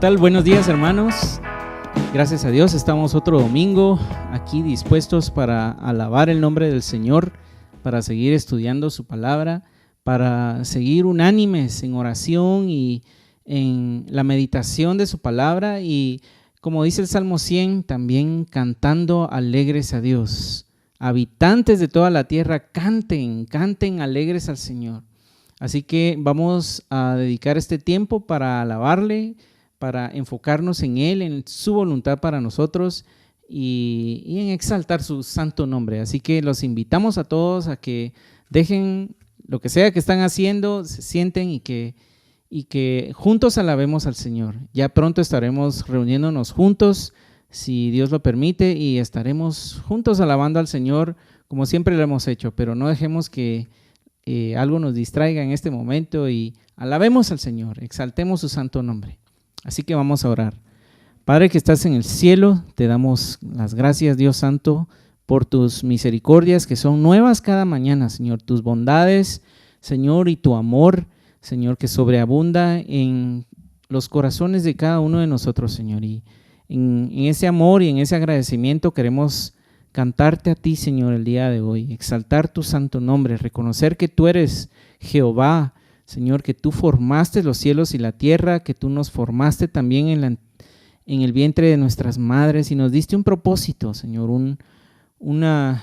tal? Buenos días, hermanos. Gracias a Dios estamos otro domingo aquí dispuestos para alabar el nombre del Señor, para seguir estudiando su palabra, para seguir unánimes en oración y en la meditación de su palabra y, como dice el Salmo 100, también cantando alegres a Dios. Habitantes de toda la tierra, canten alegres al Señor. Así que vamos a dedicar este tiempo para alabarle, para enfocarnos en Él, en su voluntad para nosotros y en exaltar su santo nombre. Así que los invitamos a todos a que dejen lo que sea que están haciendo, se sienten y que juntos alabemos al Señor. Ya pronto estaremos reuniéndonos juntos, si Dios lo permite, y estaremos juntos alabando al Señor como siempre lo hemos hecho, pero no dejemos que algo nos distraiga en este momento y alabemos al Señor, exaltemos su santo nombre. Así que vamos a orar. Padre que estás en el cielo, te damos las gracias, Dios santo, por tus misericordias que son nuevas cada mañana, Señor, tus bondades, Señor, y tu amor, Señor, que sobreabunda en los corazones de cada uno de nosotros, Señor, y en ese amor y en ese agradecimiento queremos cantarte a ti, Señor, el día de hoy, exaltar tu santo nombre, reconocer que tú eres Jehová, Señor, que tú formaste los cielos y la tierra, que tú nos formaste también en el vientre de nuestras madres y nos diste un propósito, Señor, una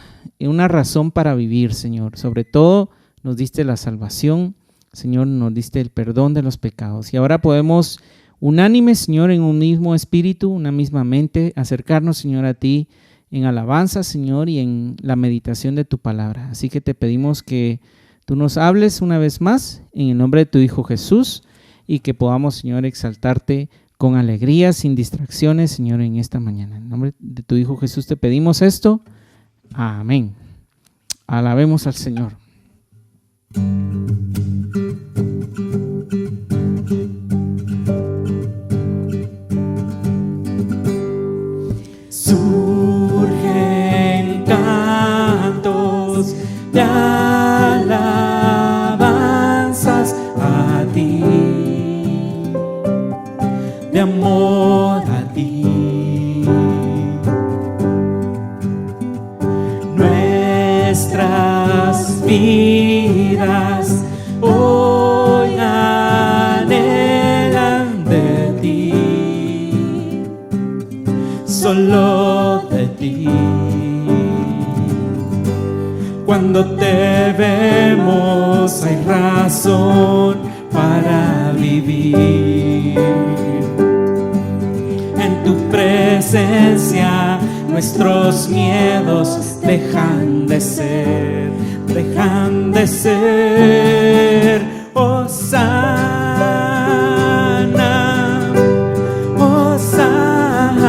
razón para vivir, Señor. Sobre todo nos diste la salvación, Señor, nos diste el perdón de los pecados. Y ahora podemos, unánimes, Señor, en un mismo espíritu, una misma mente, acercarnos, Señor, a ti en alabanza, Señor, y en la meditación de tu palabra. Así que te pedimos que tú nos hables una vez más en el nombre de tu Hijo Jesús y que podamos, Señor, exaltarte con alegría, sin distracciones, Señor, en esta mañana. En nombre de tu Hijo Jesús te pedimos esto. Amén. Alabemos al Señor. Surgen cantos de alabanzas a ti, de amor a ti. Nuestras vidas hoy anhelan de ti, solo de ti. Cuando te vemos hay razón para vivir. En tu presencia nuestros miedos dejan de ser. Hosana, Hosana,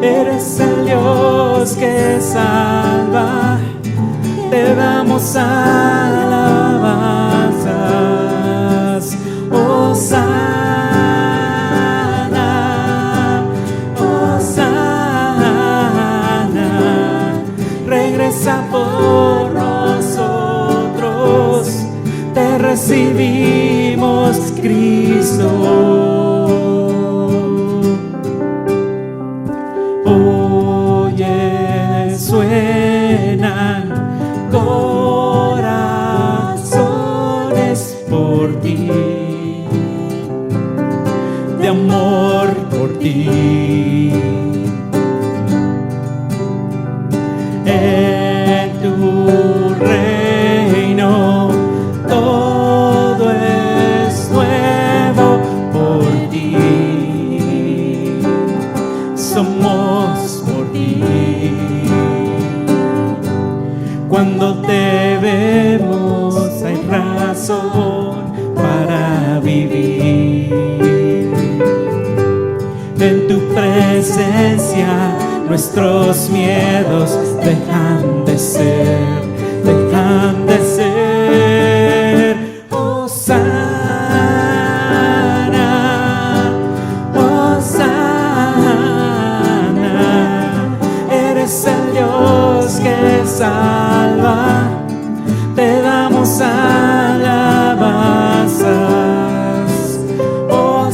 eres el Dios que salva, te damos alabanzas. Hosana, Hosana, regresa por nosotros, te recibimos, Cristo. Oye, suenan corazones por ti, de amor por ti. En tu reino todo es nuevo por ti, somos por ti. Cuando te vemos hay razón para vivir. En tu presencia nuestros miedos dejan de ser. Hosana, Hosana, eres el Dios que salva, te damos alabanzas. Oh,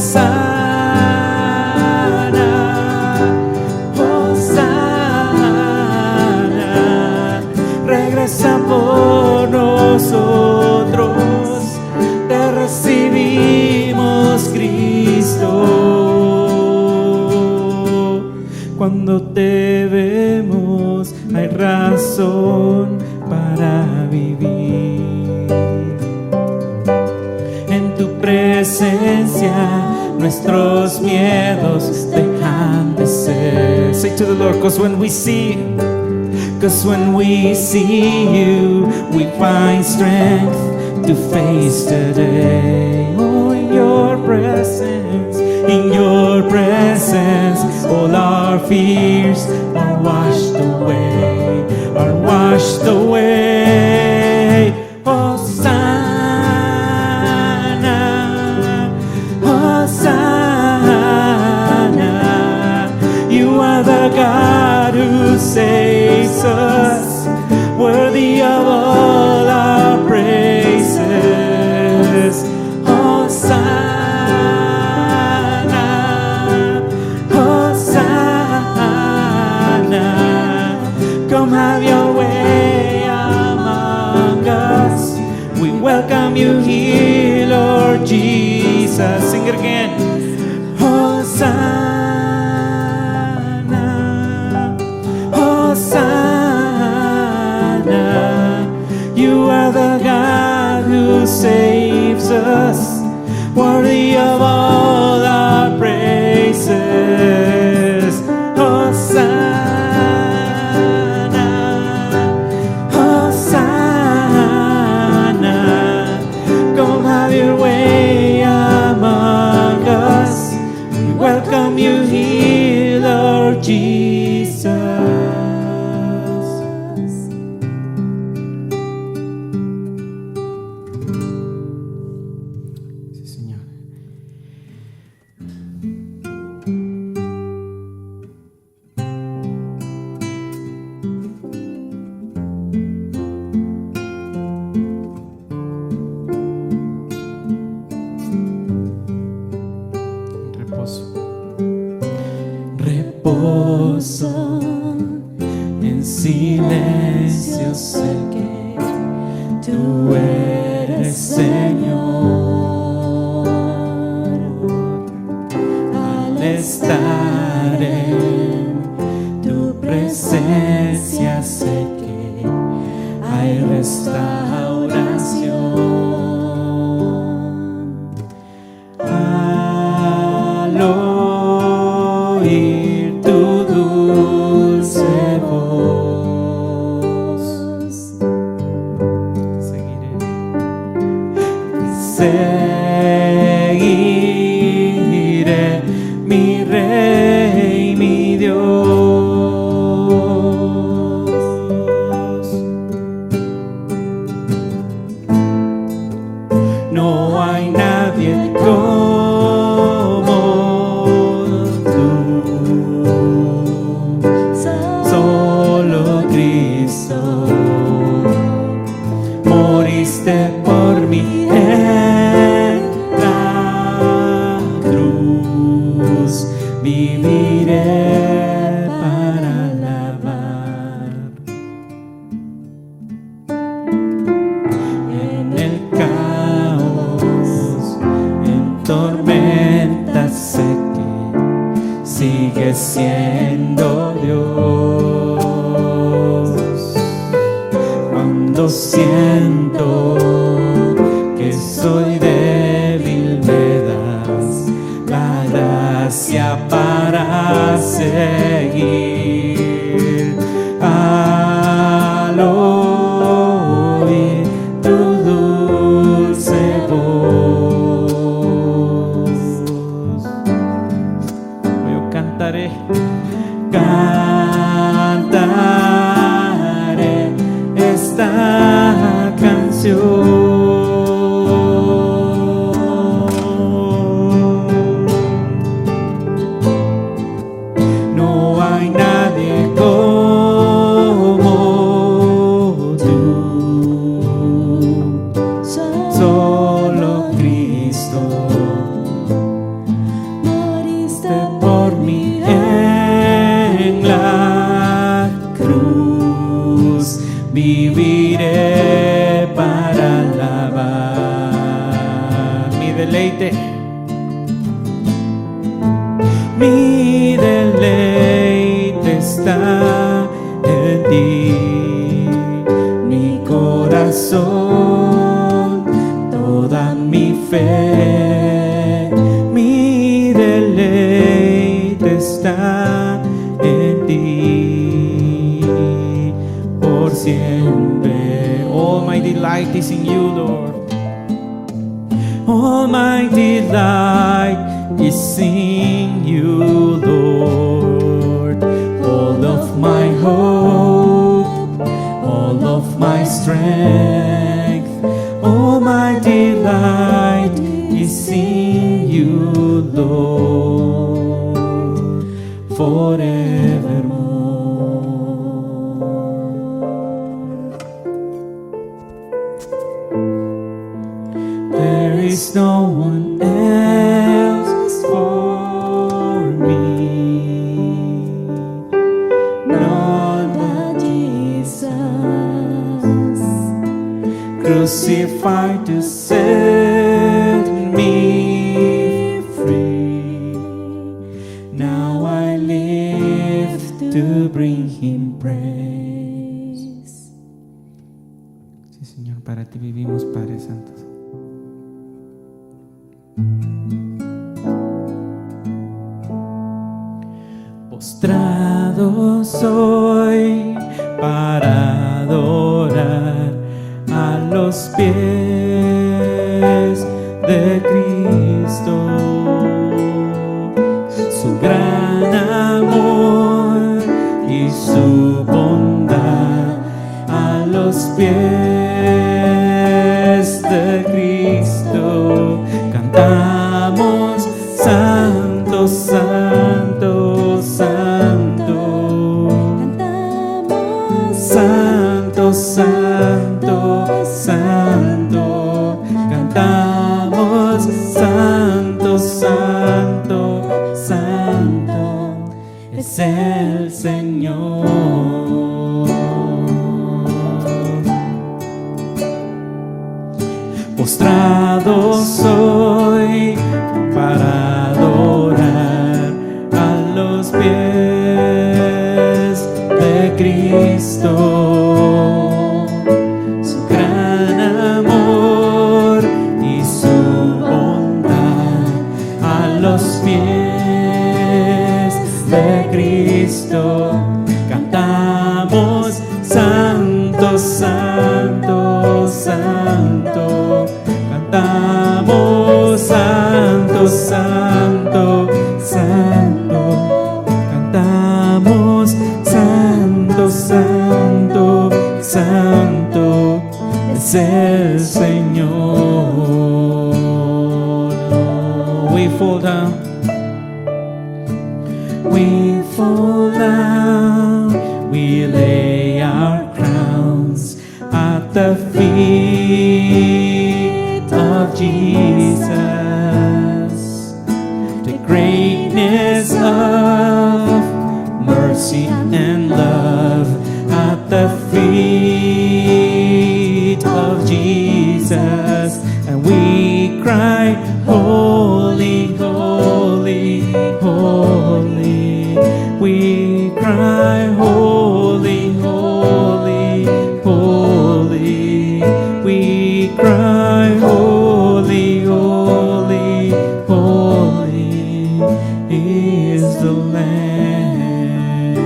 razón para vivir. En tu presencia nuestros miedos dejan de ser. Say to the Lord, 'cause when we see you, we find strength to face today. Oh, in your presence, all our fears are washed away, Hosanna, Hosanna, you are the God who saves us, worthy of all our praises. Hosanna, Hosanna, come have your way among us. We welcome you here, Lord Jesus. Sing it again. Hosanna, Hosanna, you are the God who saves us, worthy of all our praises. Hosanna, Hosanna, come have your way among us. We welcome you here, Lord Jesus. Sí, Señor. Reposo en silencio, sé que tú eres Señor. Al estar en tu presencia, sé que hay restauración. Al oír tu dulce voz, seguiré, mi Rey, mi Dios. No hay nadie como tú, solo Cristo, moriste por mí en la cruz, viviré para alabar. En el caos, en tormentas, sé que sigues siendo Dios. Cuando siento que soy débil, me das la gracia para seguir. Al oír tu dulce voz, yo cantaré, cantaré esta canción. No hay nadie como tú, solo Cristo, moriste por mí en la cruz, viviré para alabar. Mi deleite, mi deleite está en ti. siempre. All my delight is in you, Lord. All my delight is in you, Lord. All of my hope, all of my strength, all my delight is in you, Lord, forevermore. There is no one else for me, none but Jesus, crucified to set me free. Now I live to bring Him praise. Sí, Señor, para ti vivimos, Padre Santo. Postrado soy para adorar a los pies de Cristo, su gran amor y su bondad a los pies de Cristo. Cantamos santo, santo, santo. Cantamos santo, santo, santo. Cantamos santo, santo, santo. Es el Señor. Postrado soy para adorar a los pies de Cristo, su gran amor y su bondad a los pies de Cristo. Cantamos santo, santo, santo. Cantamos santo, santo, santo. Cantamos santo, santo, santo. Es el Señor. We fall down. We fall down. We lay our crowns at the feet of Jesus. The greatness of mercy and love at the feet of Jesus. And we cry, holy, holy, holy. We cry, holy, holy, holy. We cry, holy, holy, holy is the Lamb.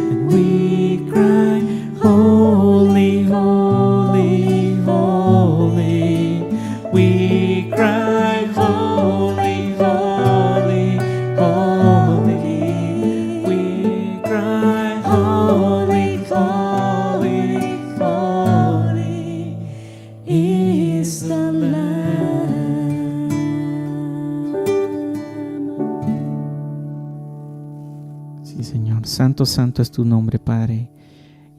And we cry, holy, holy, holy. We cry, holy, holy, holy. We cry, holy, holy, holy is the Lamb. Sí, Señor, santo, santo es tu nombre, Padre.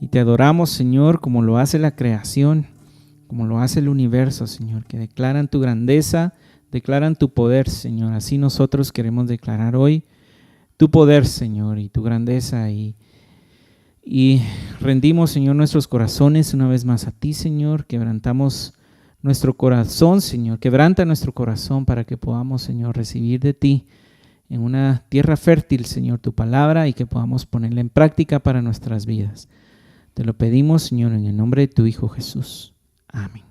Y te adoramos, Señor, como lo hace la creación, como lo hace el universo, Señor, que declaran tu grandeza, declaran tu poder, Señor. Así nosotros queremos declarar hoy tu poder, Señor, y tu grandeza. Y rendimos, Señor, nuestros corazones una vez más a ti, Señor. Quebrantamos nuestro corazón, Señor. Quebranta nuestro corazón para que podamos, Señor, recibir de ti en una tierra fértil, Señor, tu palabra, y que podamos ponerla en práctica para nuestras vidas. Te lo pedimos, Señor, en el nombre de tu Hijo Jesús. Amén.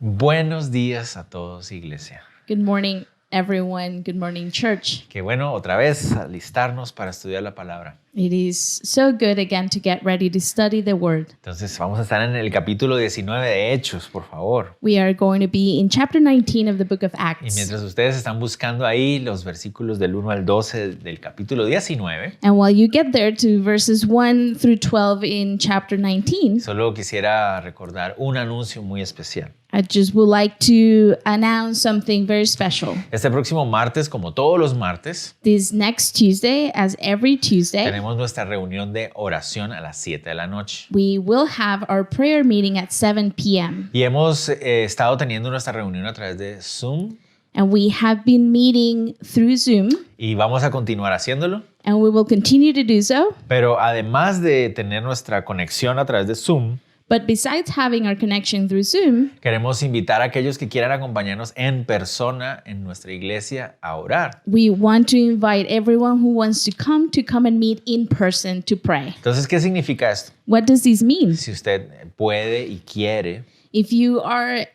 Buenos días a todos, iglesia. Good morning, everyone. Good morning, church. Qué bueno otra vez alistarnos para estudiar la palabra. It is so good again to get ready to study the Word. Entonces vamos a estar en el capítulo 19 de Hechos, por favor. We are going to be in chapter 19 of the book of Y Acts. mientras ustedes están buscando ahí los versículos del 1 al 12 del capítulo 19, And while you get there to verses 1 through 12 in chapter 19, solo quisiera recordar un anuncio muy especial. I just would like to announce something very special. Este próximo martes, como todos los martes, This next Tuesday, as every Tuesday, tenemos nuestra reunión de oración a las 7 de la noche. we will have our prayer meeting at 7 p.m. Y hemos estado teniendo nuestra reunión a través de Zoom And we have been meeting through Zoom, y vamos a continuar haciéndolo. and we will continue to do so. Pero además de tener nuestra conexión a través de Zoom, But besides having our connection through Zoom, queremos invitar a aquellos que quieran acompañarnos en persona en nuestra iglesia a orar. we want to invite everyone who wants to come and meet in person to pray. Entonces, ¿qué significa esto? What does this mean? Si usted puede y quiere, If you are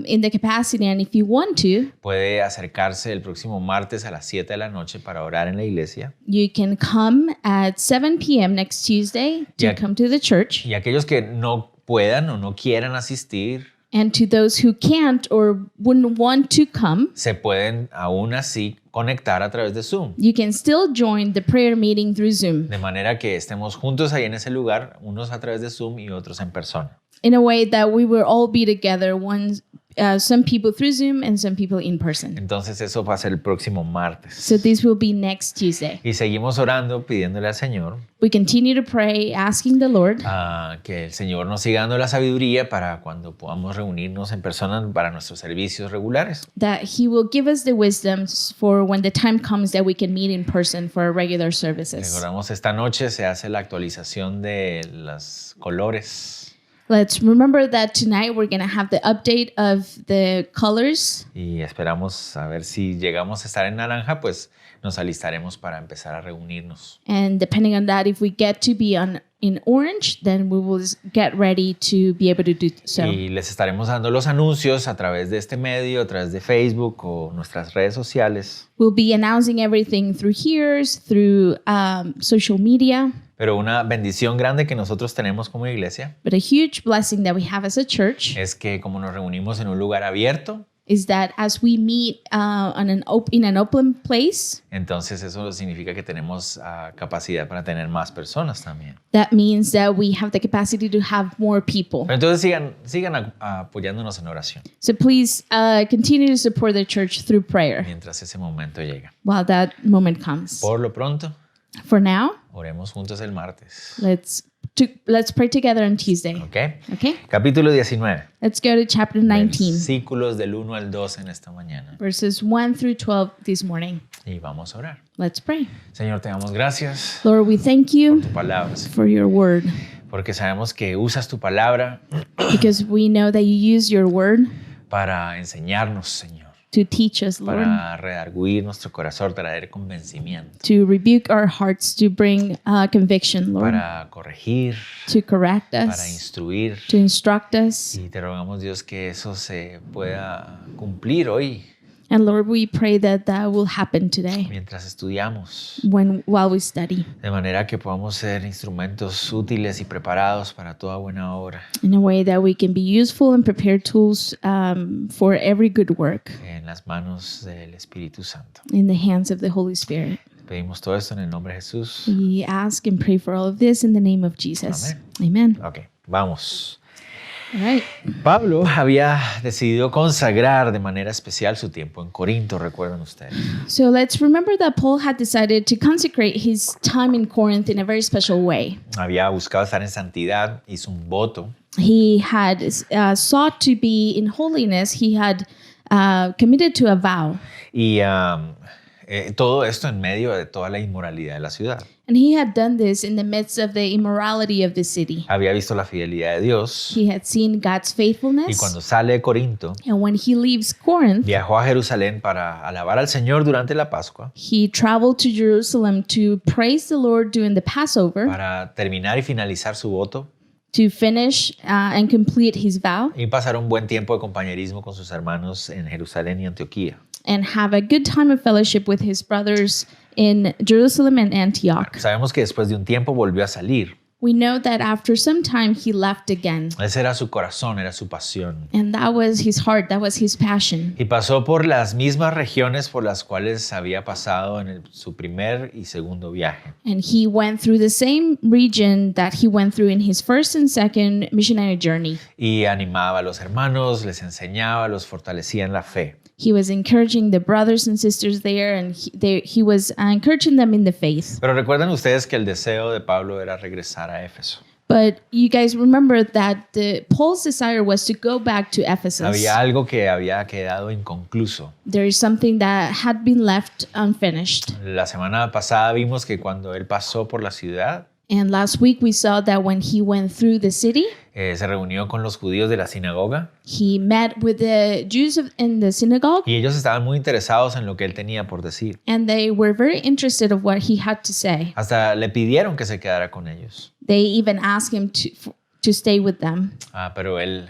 in the capacity and if you want to, puede acercarse el próximo martes a las 7 de la noche para orar en la iglesia. you can come at 7 p.m. next Tuesday to Yeah. come to the church. Y aquellos que no puedan o no quieran asistir, And to those who can't or wouldn't want to come, se pueden aún así conectar a través de Zoom. you can still join the prayer meeting through Zoom De manera que estemos juntos ahí en ese lugar, unos a través de Zoom y otros en persona. in a way that we will all be together, some people through Zoom and some people in person. Entonces eso va a ser el próximo martes. So this will be next Tuesday. Y seguimos orando, pidiéndole al Señor We continue to pray, asking the Lord que el Señor nos siga dando la sabiduría para cuando podamos reunirnos en persona para nuestros servicios regulares. that He will give us the wisdom for when the time comes that we can meet in person for our regular services. Recordamos, esta noche se hace la actualización de los colores Let's remember that tonight we're going to have the update of the colors. y esperamos a ver si llegamos a estar en naranja, pues nos alistaremos para empezar a reunirnos. And depending on that, if we get to be in orange, then we will get ready to be able to do so. Y les estaremos dando los anuncios a través de este medio, a través de Facebook o nuestras redes sociales. We'll be announcing everything through here, through social media. Pero una bendición grande que nosotros tenemos como iglesia But a huge blessing that we have as a church es que como nos reunimos en un lugar abierto, is that as we meet in an open place, entonces eso significa que tenemos capacidad para tener más personas también. that means that we have the capacity to have more people. Pero entonces sigan apoyándonos en oración So please continue to support the church through prayer mientras ese momento llega. while that moment comes. Por lo pronto, For now, oremos juntos el martes. let's pray together on Tuesday. ¿Ok? Okay? Capítulo 19. Let's go to chapter 19, Versículos del 1 al 12 en esta mañana. verses 1 through 12 this morning. Y vamos a orar. Let's pray. Señor, te damos gracias Lord, we thank you por tu palabra, for your word, porque sabemos que usas tu palabra because we know that you use your word para enseñarnos, Señor, to teach us, Lord, para redarguir nuestro corazón, traer convencimiento, to rebuke our hearts, to bring conviction, Lord, para corregir, to correct para us, instruir. to instruct us. Y te rogamos, Dios, que eso se pueda cumplir hoy And Lord, we pray that that will happen today mientras estudiamos, while we study, de manera que podamos ser instrumentos útiles y preparados para toda buena obra in a way that we can be useful and prepare tools for every good work en las manos del Espíritu Santo. in the hands of the Holy Spirit. Pedimos todo esto en el nombre de Jesús. We ask and pray for all of this in the name of Jesus. Amen. Ok, vamos. All right. Pablo había decidido consagrar de manera especial su tiempo en Corinto, recuerdan ustedes. So let's remember that Paul had decided to consecrate his time in Corinth in a very special way. Había buscado estar en santidad, hizo un voto He had sought to be in holiness. He had committed to a vow. y todo esto en medio de toda la inmoralidad de la ciudad. And he had done this in the midst of the immorality of the city. Había visto la fidelidad de Dios He had seen God's y faithfulness. cuando sale de Corinto, And when he leaves Corinth, viajó a Jerusalén para alabar al Señor durante la Pascua, he traveled to Jerusalem to praise the Lord during the Passover, para terminar y finalizar su voto to finish and complete his vow, y pasar un buen tiempo de compañerismo con sus hermanos en Jerusalén y Antioquía. and have a good time of fellowship with his brothers in Jerusalem and Antioch. Sabemos que después de un tiempo volvió a salir. We know that after some time he left again. Ese era su corazón, era su pasión. And that was his heart, that was his passion. Y pasó por las mismas regiones por las cuales había pasado en su primer y segundo viaje. And he went through the same region that he went through in his first and second missionary journey. Y animaba a los hermanos, les enseñaba, los fortalecía en la fe. He was encouraging the brothers and sisters there, and he was encouraging them in the faith. Pero recuerden ustedes que el deseo de Pablo era regresar a Éfeso. But you guys remember that Paul's desire was to go back to Ephesus. Había algo que había quedado inconcluso. There is something that had been left unfinished. La semana pasada vimos que cuando él pasó por la ciudad, And last week we saw that when he went through the city, se reunió con los judíos de la sinagoga he met with the Jews in the synagogue, y ellos estaban muy interesados en lo que él tenía por decir. and they were very interested of what he had to say. Hasta le pidieron que se quedara con ellos. They even asked him to stay with them. Pero él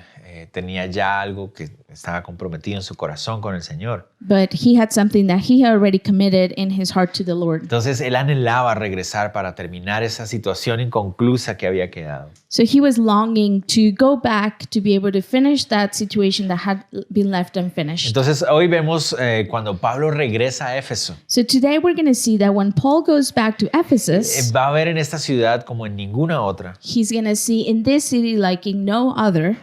tenía ya algo que estaba comprometido en su corazón con el Señor. But he had something that he had already committed in his heart to the Lord. Entonces él anhelaba regresar para terminar esa situación inconclusa que había quedado. So he was longing to go back to be able to finish that situation that had been left unfinished. Entonces hoy vemos cuando Pablo regresa a Éfeso. So today we're going to see that when Paul goes back to Ephesus, Va a ver en esta ciudad como en ninguna otra he's going to see in this city like in no other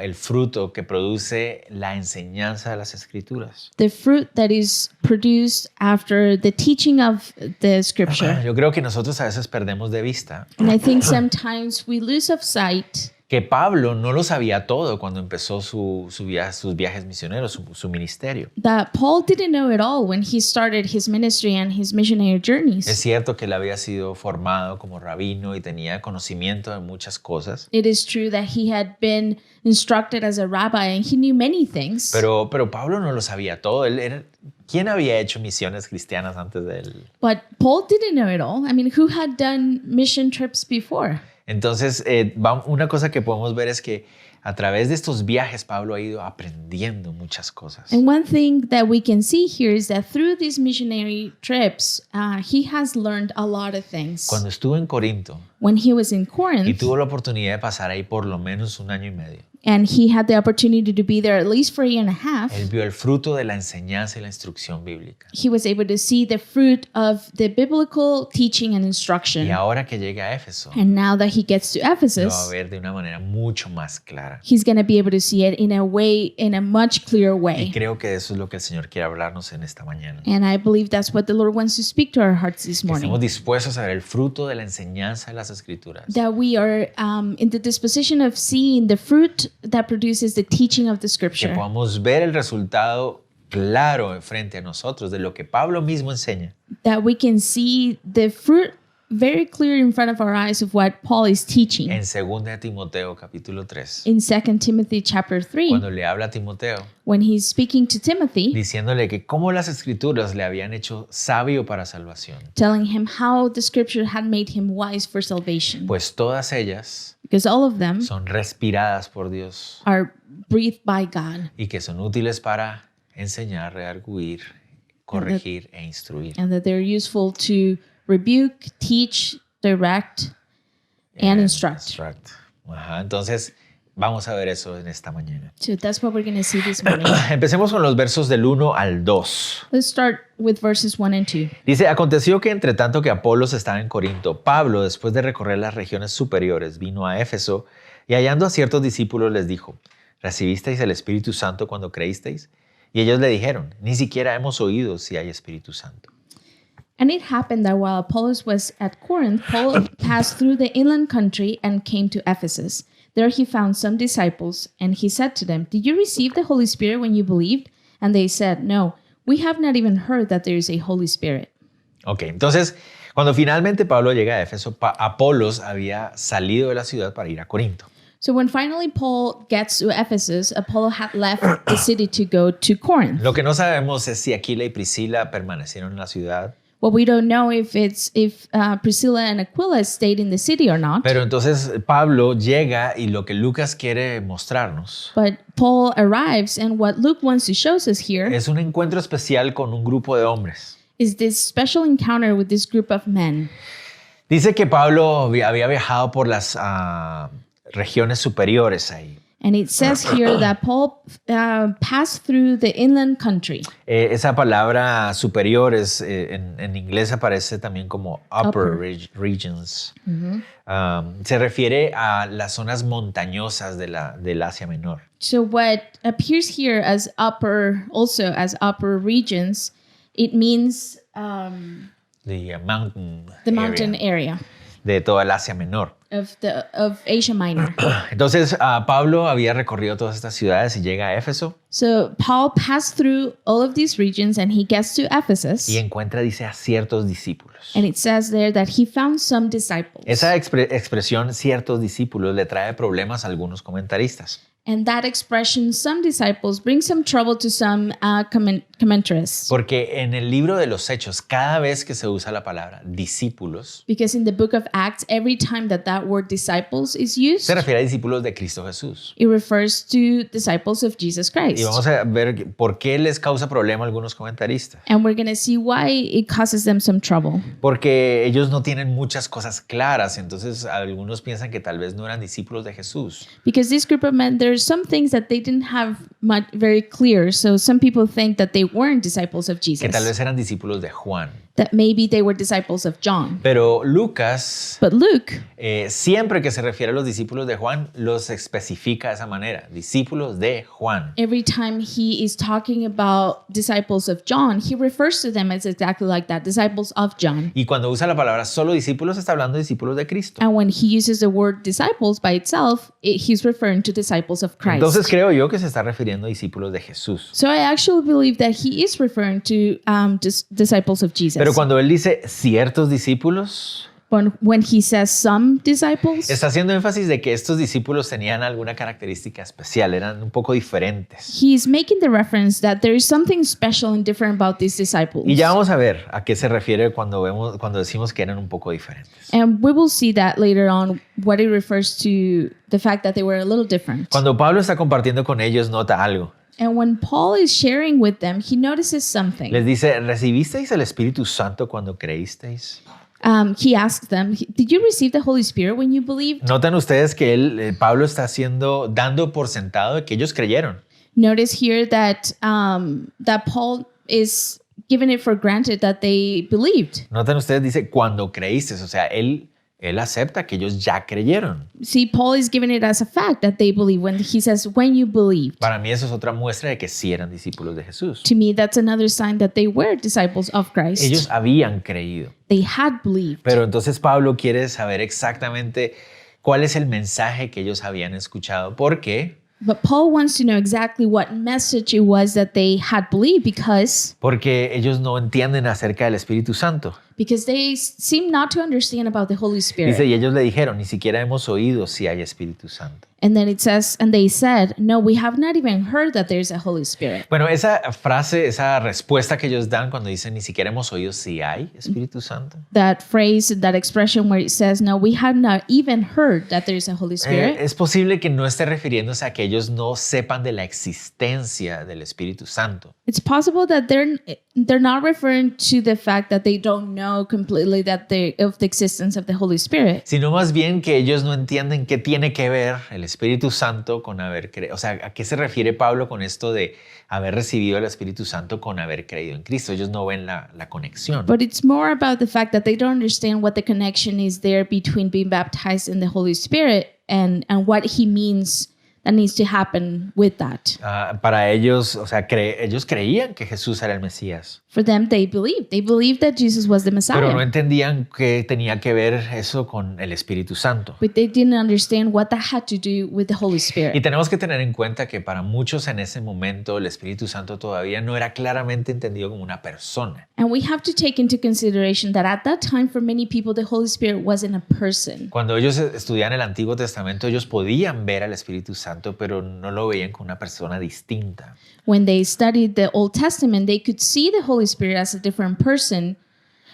el fruto que produce la enseñanza de las Escrituras. the fruit that is produced after the teaching of the scripture. Yo creo que nosotros a veces perdemos de vista And I think sometimes we lose of sight que Pablo no lo sabía todo cuando empezó sus viajes misioneros, su ministerio. that Paul didn't know it all when he started his ministry and his missionary Es journeys. cierto que él había sido formado como rabino y tenía conocimiento de muchas cosas, It is true that he had been instructed as a rabbi and he knew many things. pero Pablo no lo sabía todo. ¿Quién había hecho misiones cristianas antes de él? But Paul didn't know it all. I mean, who had done mission trips before? Entonces, una cosa que podemos ver es que a través de estos viajes Pablo ha ido aprendiendo muchas cosas. And one thing that we can see here is that through these missionary trips, he has learned a lot of things. Cuando estuvo en Corinto When he was in y Corinth, tuvo la oportunidad de pasar ahí por lo menos 1 año y medio, and he had the opportunity to be there at least for a year and a half, él vio el fruto de la enseñanza y la instrucción bíblica. he was able to see the fruit of the biblical teaching and instruction. Y ahora que llega a Éfeso, And now that he gets to lo va a Ephesus, ver de una manera mucho más clara. he's going to be able to see it in a much clearer Y way. creo que eso es lo que el Señor quiere hablarnos en esta mañana. And I believe that's what the Lord wants to speak to our hearts this Que estemos morning. dispuestos a ver el fruto de la enseñanza de las Escrituras. That we are in the disposition of seeing the fruit that produces the teaching of the Que scripture. podamos ver el resultado claro frente a nosotros de lo que Pablo mismo enseña. That we can see the fruit very clear in front of our eyes of what Paul is teaching. En 2 de Timoteo capítulo 3, In 2 Timothy chapter 3, cuando le habla a Timoteo, when he's speaking to Timothy, diciéndole que cómo las Escrituras le habían hecho sabio para salvación. telling him how the scripture had made him wise for salvation. Pues todas ellas Because all of them son respiradas por Dios are breathed by God, y que son útiles para enseñar, redarguir, corregir e instruir. and that they're useful to rebuke, teach, direct, and instruct. Ajá, entonces, vamos a ver eso en esta mañana. So that's what we're going to see this morning. Empecemos con los versos del 1 al 2. Let's start with verses 1 and 2. Dice, aconteció que entre tanto que Apolos estaba en Corinto, Pablo, después de recorrer las regiones superiores, vino a Éfeso y hallando a ciertos discípulos les dijo, ¿recibisteis el Espíritu Santo cuando creísteis? Y ellos le dijeron, ni siquiera hemos oído si hay Espíritu Santo. And it happened that while Apollos was at Corinth, Paul passed through the inland country and came to Ephesus. There he found some disciples, and he said to them, Did you receive the Holy Spirit when you believed? And they said, No, we have not even heard that there is a Holy Spirit. Ok, entonces, cuando finalmente Pablo llega a Éfeso, Apolos había salido de la ciudad para ir a Corinto. So when finally Paul gets to Ephesus, Apollo had left the city to go to Corinth. Lo que no sabemos es si Aquila y Priscila permanecieron en la ciudad Well, we don't know if Priscilla and Aquila stayed in the city or not. Pero entonces Pablo llega y lo que Lucas quiere mostrarnos But Paul arrives, and what Luke wants to show us here es un encuentro especial con un grupo de hombres. is this special encounter with this group of men. Dice que Pablo había viajado por las regiones superiores ahí. And it says here that Paul passed through the inland country. Esa palabra superiores en inglés aparece también como upper regions. Se refiere a las zonas montañosas del Asia Menor. So what appears here as upper regions, it means The mountain the mountain area area de toda el Asia Menor. of Asia Minor. Entonces, Pablo había recorrido todas estas ciudades y llega a Éfeso So Paul passed through all of these regions, and he gets to Ephesus. y encuentra, dice, a ciertos discípulos. And it says there that he found some disciples. Esa expresión, ciertos discípulos, le trae problemas a algunos comentaristas. And that expression, some disciples, brings some trouble to some commentarists. Porque en el libro de los Hechos, cada vez que se usa la palabra discípulos, Because in the book of Acts, every time that word disciples is used, se refiere a discípulos de Cristo Jesús. it refers to disciples of Jesus Christ. Y vamos a ver por qué les causa problema a algunos comentaristas. And we're going to see why it causes them some trouble. Porque ellos no tienen muchas cosas claras, entonces algunos piensan que tal vez no eran discípulos de Jesús. Because this group of men, there's some things that they didn't have much very clear. So some people think that they weren't disciples of Que tal Jesus, vez eran discípulos de Juan. that maybe they were disciples of John. Pero Lucas, But Luke, siempre que se refiere a los discípulos de Juan, los especifica de esa manera, discípulos de Juan. every time he is talking about disciples of John, he refers to them as exactly like that, disciples of John. Y cuando usa la palabra solo discípulos, está hablando de discípulos de Cristo. And when he uses the word disciples by itself, he's referring to disciples of Christ. Entonces creo yo que se está refiriendo a discípulos de Jesús. So I actually believe that he is referring to disciples of Jesus. Pero cuando él dice ciertos discípulos, But when he says some disciples, está haciendo énfasis de que estos discípulos tenían alguna característica especial, eran un poco diferentes. he's making the reference that there is something special and different about these disciples. Y ya vamos a ver a qué se refiere cuando decimos que eran un poco diferentes. And we will see that later on, what it refers to the fact that they were a little different. Cuando Pablo está compartiendo con ellos, nota algo. And when Paul is sharing with them, he notices something. Les dice, ¿recibisteis el Espíritu Santo cuando creísteis? He asks them, did you receive the Holy Spirit when you believed? Notan ustedes que Pablo está dando por sentado de que ellos creyeron. Notice here that Paul is giving it for granted that they believed. Notan ustedes, dice, cuando creísteis, o sea, él acepta que ellos ya creyeron. See, Paul is giving it as a fact that they believe when he says, when you believed. Para mí eso es otra muestra de que sí eran discípulos de Jesús. To me, that's another sign that they were disciples of Christ. Ellos habían creído. They had believed. Pero entonces Pablo quiere saber exactamente cuál es el mensaje que ellos habían escuchado. ¿Por qué? But Paul wants to know exactly what message it was that they had believed Porque ellos no entienden acerca del Espíritu Santo. because they seem not to understand about the Holy Spirit. Dice, y ellos le dijeron, ni siquiera hemos oído si hay Espíritu Santo. And then it says, and they said, no, we have not even heard that there's a Holy Spirit. Bueno, esa frase, esa respuesta que ellos dan cuando dicen, ni siquiera hemos oído si hay Espíritu Santo. That phrase, that expression where it says, no, we have not even heard that there's a Holy Spirit. Es posible que no esté refiriéndose a que ellos no sepan de la existencia del Espíritu Santo. It's possible that they're not referring to the fact that they don't know completely of the existence of the Holy Spirit. Sino más bien que ellos no entienden qué tiene que ver el Espíritu Santo con haber creído. O sea, ¿a qué se refiere Pablo con esto de haber recibido el Espíritu Santo con haber creído en Cristo? Ellos no ven la conexión. But it's more about the fact that they don't understand what the connection is there between being baptized in the Holy Spirit and what he means that needs to happen with that. Para ellos, o sea, ellos creían que Jesús era el Mesías. For them, they believed that Jesus was the Messiah. Pero no entendían qué tenía que ver eso con el Espíritu Santo. But they didn't understand what that had to do with the Holy Y Spirit. tenemos que tener en cuenta que para muchos en ese momento el Espíritu Santo todavía no era claramente entendido como una persona. And we have to take into consideration that at that time, for many people, the Holy Spirit wasn't a person. Cuando ellos estudiaban el Antiguo Testamento, ellos podían ver al Espíritu Santo, pero no lo veían como una persona distinta. When they studied the Old Testament, they could see the Holy Spirit as a different person,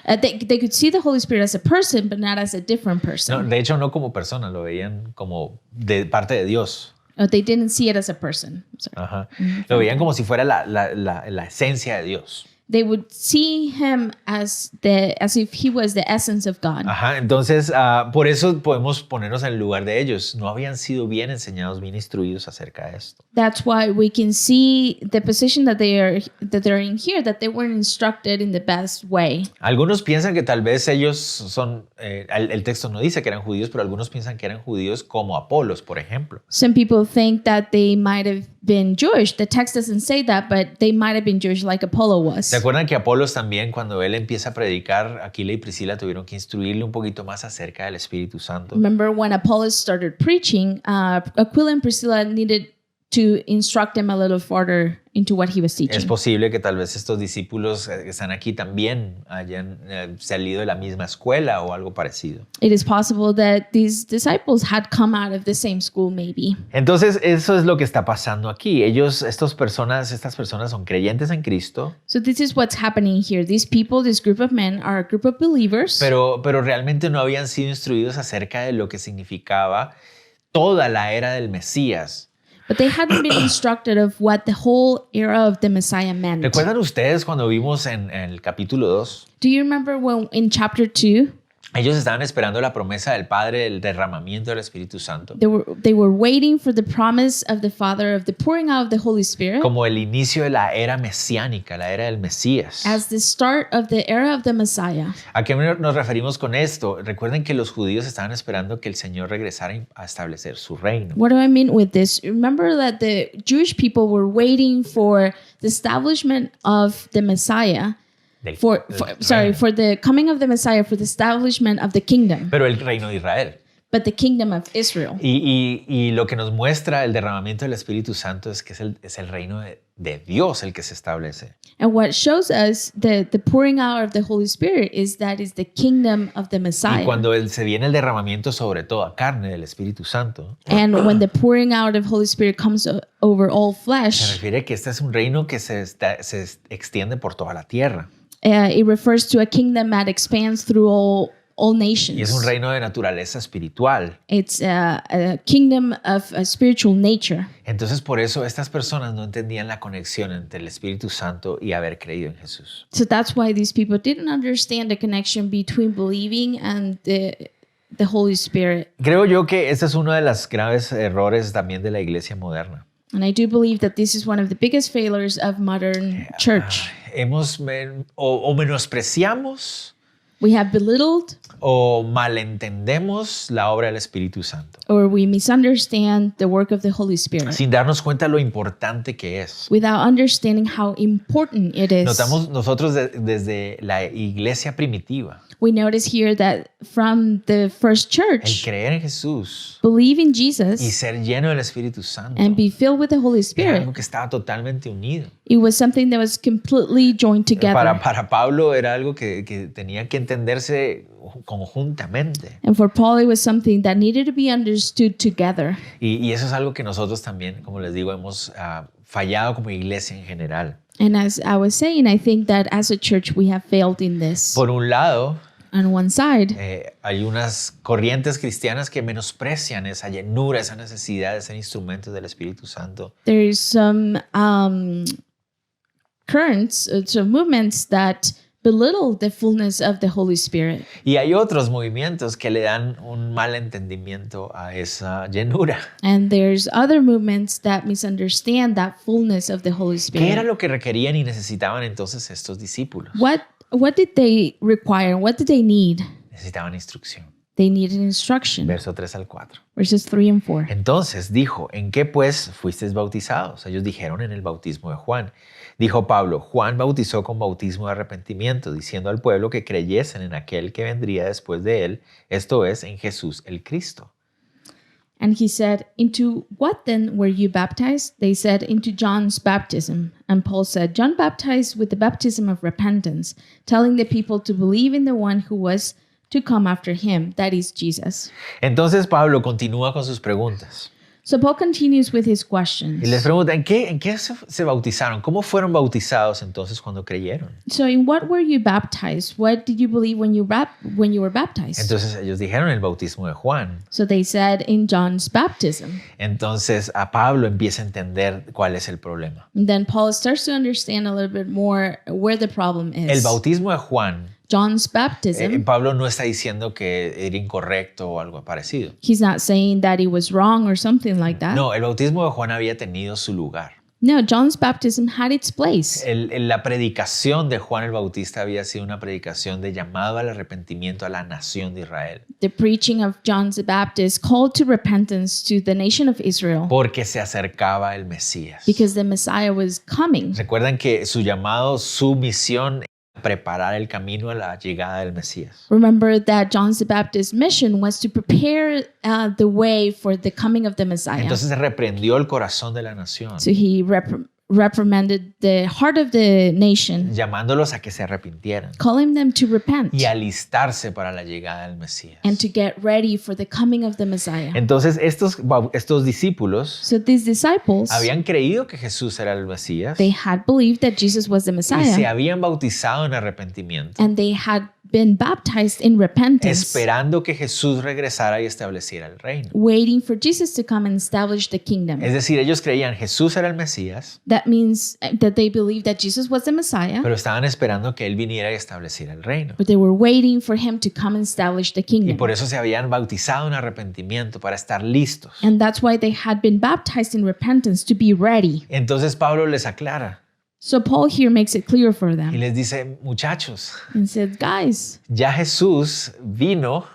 They could see the Holy Spirit as a person, but not as a different No, person. de hecho, no como persona, lo veían como de parte de Dios. They didn't see it as a person. I'm sorry. Ajá. Lo veían como si fuera la esencia de Dios. They would see him as if he was the essence of God. Ajá, entonces por eso podemos ponernos en el lugar de ellos. No habían sido bien enseñados, bien instruidos acerca de esto. That's why we can see the position that they're in here, that they weren't instructed in the best way. Algunos piensan que tal vez ellos son, el texto no dice que eran judíos, pero algunos piensan que eran judíos como Apolos, por ejemplo. Some people think that they might have been Jewish. The text doesn't say that, but they might have been Jewish like Apollo was. ¿Se acuerdan que Apolos también, cuando él empieza a predicar, Aquila y Priscila tuvieron que instruirle un poquito más acerca del Espíritu Santo? Remember when Apollos started preaching, Aquila and Priscilla needed to instruct him a little further into what he was teaching. Es posible que tal vez estos discípulos que están aquí también hayan salido de la misma escuela o algo parecido. It is possible that these disciples had come out of the same school, maybe. Entonces, eso es lo que está pasando aquí. Estas personas son creyentes en Cristo, So this is what's happening here. These people, this group of men, are a group of believers. pero realmente no habían sido instruidos acerca de lo que significaba toda la era del Mesías. But they hadn't been instructed of what the whole era of the Messiah meant. ¿Recuerdan ustedes cuando vimos en el capítulo 2? Do you remember when in chapter 2, Ellos estaban esperando la promesa del Padre del derramamiento del Espíritu Santo they were waiting for the promise of the Father of the pouring out of the Holy Spirit como el inicio de la era mesiánica, la era del Mesías. as the start of the era of the Messiah? ¿A qué nos referimos con esto? Recuerden que los judíos estaban esperando que el Señor regresara a establecer su reino. What do I mean with this? Remember that the Jewish people were waiting for the establishment of the Messiah, for the coming of the Messiah, for the establishment of the kingdom, Pero el reino de Israel. but the kingdom of Israel. Y lo que nos muestra el derramamiento del Espíritu Santo es que es el reino de Dios el que se establece. And what shows us the pouring out of the Holy Spirit is the kingdom of the Y Messiah. cuando se viene el derramamiento sobre toda carne del Espíritu Santo, And when the pouring out of Holy Spirit comes over all se flesh, refiere que este es un reino que se extiende por toda la tierra. it refers to a kingdom that expands through all nations. Y es un reino de naturaleza espiritual. It's a kingdom of a spiritual nature. Entonces, por eso estas personas no entendían la conexión entre el Espíritu Santo y haber creído en Jesús. So that's why these people didn't understand the connection between believing and the Holy Spirit. Creo yo que este es uno de los graves errores también de la iglesia moderna. And I do believe that this is one of the biggest failures of modern church. O menospreciamos We have belittled o malentendemos la obra del Espíritu Santo or we misunderstand the work of the Holy Spirit sin darnos cuenta lo importante que es. without understanding how important it is. Notamos nosotros desde la iglesia primitiva, We notice here that from the first el church, creer en Jesús believe in y Jesus ser lleno del Espíritu Santo and be filled with the Holy era Spirit. algo que estaba totalmente unido. It was something that was completely joined together. Para Pablo era algo que tenía que entenderse conjuntamente. And for Paul, it was something that needed to be understood together. Y eso es algo que nosotros también, como les digo, hemos fallado como iglesia en general. And as I was saying, I think that as a church, we have failed in this. Por un lado, On one side, hay unas corrientes cristianas que menosprecian esa llenura, esa necesidad de ser instrumentos del Espíritu Santo. there's some currents, some movements that belittle the fullness of the Holy Spirit. Y hay otros movimientos que le dan un mal entendimiento a esa llenura. And there's other movements that misunderstand that fullness of the Holy ¿Qué era Spirit. lo que requerían y necesitaban entonces estos discípulos? What did they require? What did they need? Necesitaban instrucción. They needed instruction. Verso 3 al 4. Verses 3 and 4. Entonces dijo, ¿en qué pues fuisteis bautizados? Ellos dijeron, en el bautismo de Juan. Dijo Pablo, Juan bautizó con bautismo de arrepentimiento, diciendo al pueblo que creyesen en aquel que vendría después de él, esto es, en Jesús el Cristo. And he said, "Into what then were you baptized?" They said, "Into John's baptism." And Paul said, "John baptized with the baptism of repentance, telling the people to believe in the one who was to come after him, that is Jesus." Entonces Pablo continúa con sus preguntas. So Paul continues with his questions. Y les pregunta, ¿en qué se bautizaron? ¿Cómo fueron bautizados entonces cuando creyeron? So in what were you baptized? What did you believe when you were baptized? Entonces ellos dijeron el bautismo de Juan. So they said in John's baptism. Entonces a Pablo empieza a entender cuál es el problema. And then Paul starts to understand a little bit more where the problem is. El bautismo de Juan, John's baptism, Pablo no está diciendo que era incorrecto o algo parecido. he's not saying that it was wrong or something like that. No, el bautismo de Juan había tenido su lugar. No, John's baptism had its place. La predicación de Juan el Bautista había sido una predicación de llamado al arrepentimiento a la nación de Israel. The preaching of John the Baptist called to repentance to the nation of Israel Porque se acercaba el Mesías. because the Messiah was coming. Recuerdan que su llamado, su misión, preparar el camino a la llegada del Mesías. Remember that John the Baptist's mission was to prepare the way for the coming of the Messiah. Entonces se reprendió el corazón de la nación, So he reprimanded the heart of the nation, llamándolos a que se arrepintieran calling them to repent y alistarse para la llegada del Mesías. and to get ready for the coming of the Messiah. Entonces estos discípulos So these disciples, habían creído que Jesús era el Mesías they had believed that Jesus was the y se Messiah, habían bautizado en arrepentimiento, and they had been baptized in repentance, esperando que Jesús regresara y estableciera el reino. waiting for Jesus to come and establish the kingdom. Es decir, ellos creían Jesús era el Mesías, That means that they believed that Jesus was the Messiah, pero estaban esperando que Él viniera y estableciera el reino. but they were waiting for him to come and establish the Y kingdom. por eso se habían bautizado en arrepentimiento para estar listos. And that's why they had been baptized in repentance to be ready. Entonces Pablo les aclara So Paul here makes it clear for y them les dice, muchachos, and said, guys, ya Jesús vino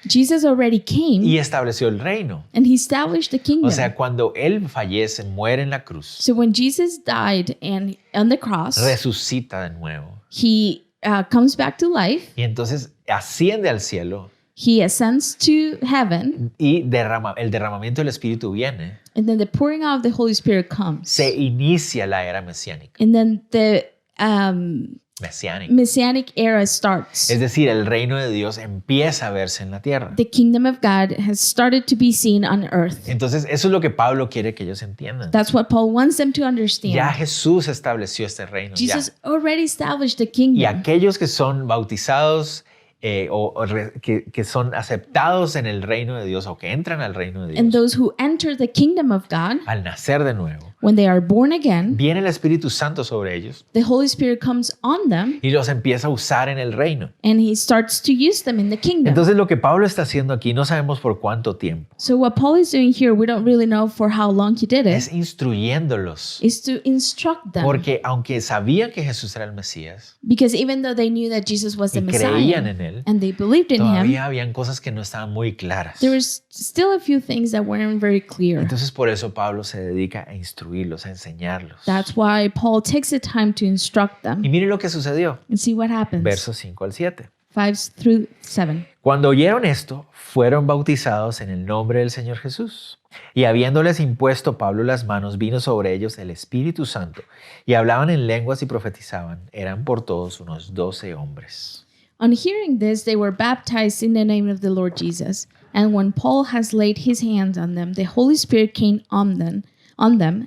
Jesus already came y estableció el reino. and he established the kingdom. O sea, cuando Él fallece, muere en la cruz, So when Jesus died and on the cross, resucita de nuevo. he comes back to life. Y entonces asciende al cielo He ascends to heaven, y el derramamiento del Espíritu viene. and then the pouring out of the Holy Spirit comes. Se inicia la era mesiánica. And then the Mesiánica. Messianic era starts. Es decir, el reino de Dios empieza a verse en la tierra. The kingdom of God has started to be seen on earth. Entonces, eso es lo que Pablo quiere que ellos entiendan. That's what Paul wants them to understand. Ya Jesús estableció este reino. Ya. Jesus already established the Y kingdom. aquellos que son bautizados que son aceptados en el reino de Dios o que entran al reino de And Dios those who enter the kingdom of God, al nacer de nuevo, when they are born again, viene el Espíritu Santo sobre ellos the Holy Spirit comes on them y los empieza a usar en el reino. and he starts to use them in the kingdom. Entonces lo que Pablo está haciendo aquí no sabemos por cuánto tiempo. So what Paul is doing here, we don't really know for how long he did Es it, instruyéndolos. is to instruct them. Porque aunque sabían que Jesús era el Mesías Because even though they knew that Jesus was the y creían Messiah en él, and they believed in him, todavía habían cosas que no estaban muy claras. there was still a few things that weren't very clear. Entonces por eso Pablo se dedica a instruirlos, a enseñarlos. That's why Paul takes the time to instruct them. Y miren lo que sucedió. And see what happens. Versos 5 al 7. 5 through 7. Cuando oyeron esto, fueron bautizados en el nombre del Señor Jesús. Y habiéndoles impuesto Pablo las manos, vino sobre ellos el Espíritu Santo, y hablaban en lenguas y profetizaban. Eran por todos unos 12 hombres. On hearing this, they were baptized in the name of the Lord Jesus. And when Paul has laid his hands on them, the Holy Spirit came on them,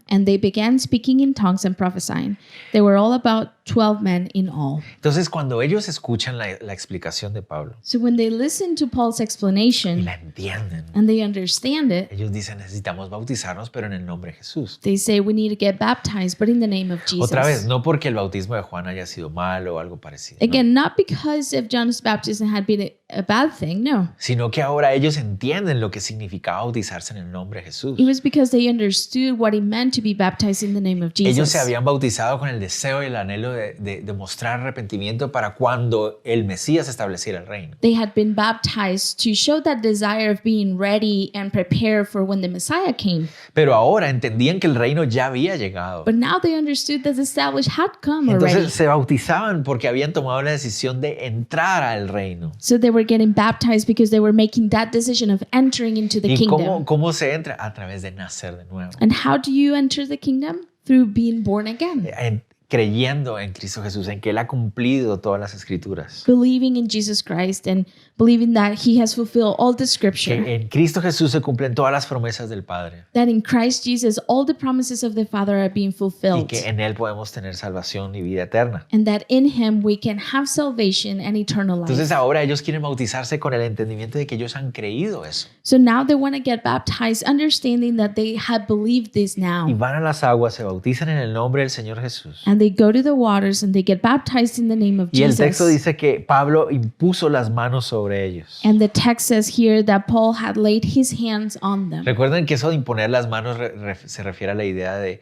and they began speaking in tongues and prophesying. They were all about 12 men in all. Entonces, cuando ellos escuchan la explicación de Pablo So when they listen to Paul's y explanation la entienden, and they understand it, ellos dicen, necesitamos bautizarnos, pero en el nombre de Jesús. they say we need to get baptized, but in the name of Jesus. Otra vez, no porque el bautismo de Juan haya sido malo o algo parecido, no. Again, not because of John's baptism had been a bad thing, no. Sino que ahora ellos entienden lo que significaba bautizarse en el nombre de Jesús. It was because they understood what it meant to be baptized in the name of Jesus. Ellos se habían bautizado con el deseo y el anhelo de mostrar arrepentimiento para cuando el Mesías estableciera el reino. They had been baptized to show that desire of being ready and prepared for when the Messiah came. Pero ahora entendían que el reino ya había llegado. But now they understood that the established had come already. Entonces se bautizaban porque habían tomado la decisión de entrar al reino. So they were getting baptized because they were making that decision of entering into the ¿Y kingdom. cómo se entra? A través de nacer de nuevo. And how do you enter the kingdom? Through being born again. creyendo en Cristo Jesús, en que Él ha cumplido todas las escrituras. believing in Jesus Christ and believing that he has fulfilled all the scripture. Que en Cristo Jesús se cumplen todas las promesas del Padre. That in Christ Jesus, all the promises of the Father are being Y fulfilled. que en Él podemos tener salvación y vida eterna. And that in him we can have salvation and eternal life. Entonces ahora ellos quieren bautizarse con el entendimiento de que ellos han creído eso. So now they want to get baptized, understanding that they have believed this Y now. van a las aguas, se bautizan en el nombre del Señor Jesús. And they go to the waters and they get baptized in the name of Y el texto Jesus. dice que Pablo impuso las manos sobre ellos. And the text says here that Paul had laid his hands on them. Recuerden que eso de imponer las manos se refiere a la idea de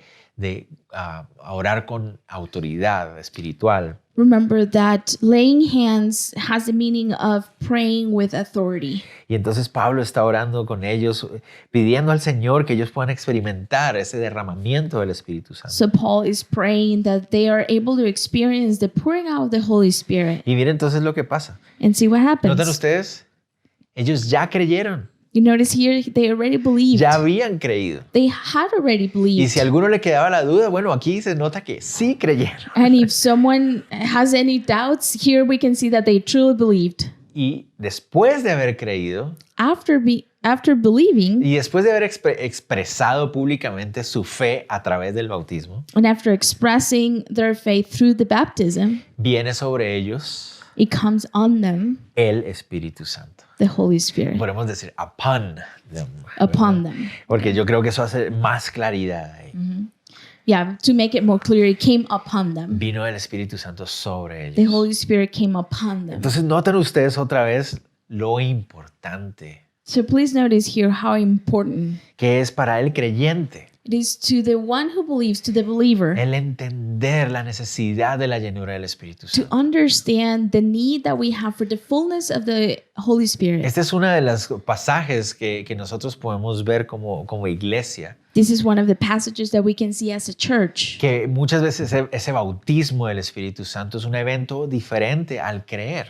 orar con autoridad espiritual. Remember that laying hands has the meaning of praying with authority. Y entonces Pablo está orando con ellos, pidiendo al Señor que ellos puedan experimentar ese derramamiento del Espíritu Santo. So Paul is praying that they are able to experience the pouring out of the Holy Spirit. Y miren entonces lo que pasa. And see what ¿Notan happens. ustedes? Ellos ya creyeron, You notice here they already believed. ya habían creído. They had already Y believed. si a alguno le quedaba la duda, bueno, aquí se nota que sí creyeron. And if someone has any doubts, here we can see that they truly believed. Y después de haber creído After believing y después de haber expresado públicamente su fe a través del bautismo, and after expressing their faith through the baptism, viene sobre ellos it comes on them, el Espíritu Santo. the Holy Spirit, Podemos decir upon them. upon them. Porque yo creo que eso hace más claridad ahí. Yeah, to make it more clear, it came upon them. Vino el Espíritu Santo sobre The ellos. Holy Spirit came upon them. Entonces noten ustedes otra vez lo importante So please notice here how important que es para el creyente it is to the one who believes, to the believer, el entender la necesidad de la llenura del Espíritu to Santo. understand the need that we have for the fullness of the Holy Spirit. Este es uno de los pasajes que nosotros podemos ver como iglesia, This is one of the passages that we can see as a church. que muchas veces ese bautismo del Espíritu Santo es un evento diferente al creer.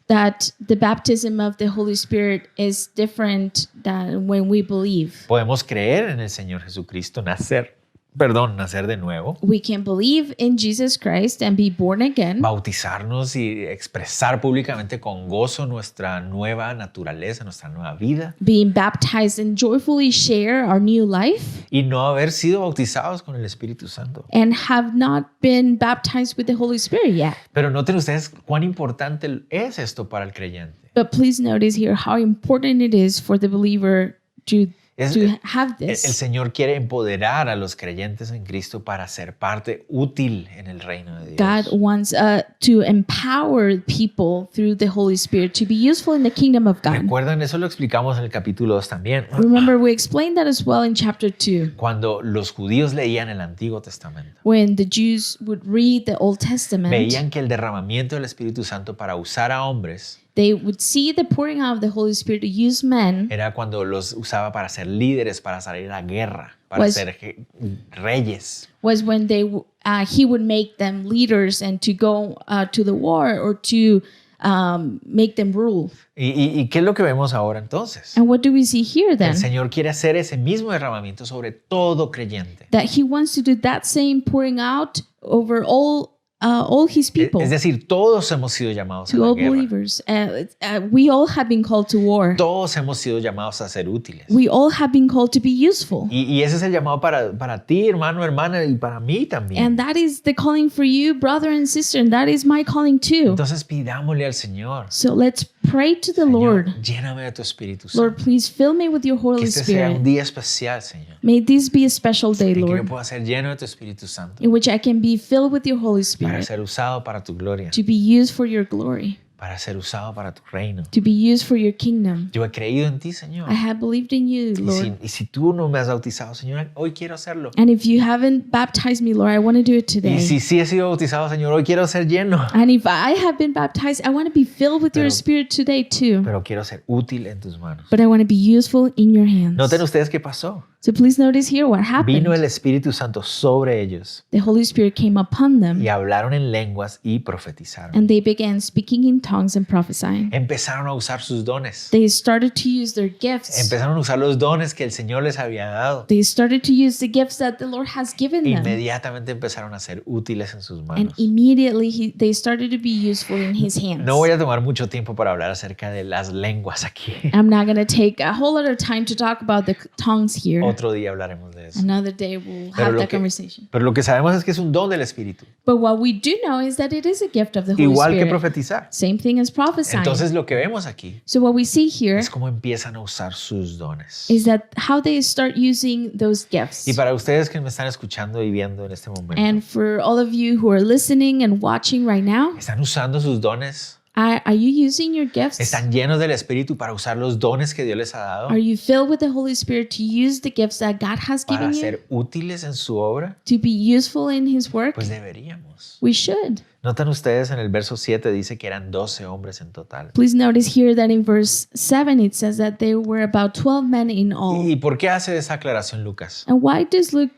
That the baptism of the Holy Spirit is different than when we believe. Podemos creer en el Señor Jesucristo, nacer de nuevo, We can believe in Jesus Christ and be born again, bautizarnos y expresar públicamente con gozo nuestra nueva naturaleza, nuestra nueva vida, being baptized and joyfully share our new life, y no haber sido bautizados con el Espíritu Santo. and have not been baptized with the Holy Spirit yet. Pero noten ustedes cuán importante es esto para el creyente. But please notice here how important it is for the believer to have El this. Señor quiere empoderar a los creyentes en Cristo para ser parte útil en el reino de Dios. God wants to empower people through the Holy Spirit to be useful in the kingdom of God. Recuerdan, eso lo explicamos en el capítulo 2 también. Remember, we explained that as well in chapter 2. Cuando los judíos leían el Antiguo Testamento, When the Jews would read the Old Testament, veían que el derramamiento del Espíritu Santo para usar a hombres they would see the pouring out of the Holy Spirit to use men era cuando los usaba para ser líderes, para salir a la guerra, para ser reyes. was when he would make them leaders and to go to the war or to make them rule. ¿Y qué es lo que vemos ahora entonces? And what do we see here then? El Señor quiere hacer ese mismo derramamiento sobre todo creyente. That he wants to do that same pouring out over all his people. Es decir, todos hemos sido llamados a To la all guerra. believers. We all have been called to war. Todos hemos sido llamados a ser útiles. We all have been called to be useful. Y ese es el llamado para ti, hermano, hermana, y para mí también. And that is the calling for you, brother and sister, and that is my calling too. Entonces pidámosle al Señor, So let's pray to the Señor, Lord. lléname de tu Espíritu Lord, Santo. please fill me with your Que Holy este sea un Spirit. día especial, Señor. May this be a special day, En que yo Lord, pueda ser lleno de tu Espíritu Santo in which I can be filled with your Holy para Spirit, ser usado para tu gloria, to be used for your glory, para ser usado para tu reino. to be used for your kingdom. Yo he creído en ti, Señor. I have believed in you, Lord. Y si tú no me has bautizado, Señor, hoy quiero hacerlo. And if you haven't baptized me, Lord, I want to do it Y today. si sí he sido bautizado, Señor, hoy quiero ser lleno. And if I have been baptized, I want to be filled with your Pero- Spirit today too. Pero quiero ser útil en tus manos. But I want to be useful in your hands. Noten ustedes qué pasó. So please notice here what happened. Vino el Espíritu Santo sobre ellos The Holy Spirit came upon them, y hablaron en lenguas y profetizaron. and they began speaking in tongues and prophesying. Empezaron a usar sus dones. They started to use their gifts. Empezaron a usar los dones que el Señor les había dado. They started to use the gifts that the Lord has given them. Inmediatamente empezaron a ser útiles en sus And manos. immediately they started to be useful in his hands. No voy a tomar mucho tiempo para hablar acerca de las lenguas aquí. I'm not going to take a whole lot of time to talk about the tongues here. Otro día hablaremos de eso. Another day we'll Pero have that conversation. lo que sabemos es que es un don del Espíritu. But what we do know is that it is a gift of the Holy Igual que Spirit. profetizar. Same thing as prophesying. Entonces lo que vemos aquí So what we see here es cómo empiezan a usar sus dones. is that how they start using those gifts. Y para ustedes que me están escuchando y viendo en este momento, And for all of you who are listening and watching right now, ¿están usando sus dones? are you using your gifts? ¿Están llenos del Espíritu para usar los dones que Dios les ha dado? Are you filled with the Holy Spirit to use the gifts that God has ¿Para given you ser útiles en su obra? to be useful in His work? Pues deberíamos. We should. Notan ustedes en el verso 7 dice que eran 12 hombres en total. Please notice here that in verse 7 it says that there were about 12 men in all. ¿Y por qué hace esa aclaración Lucas? And why does Luke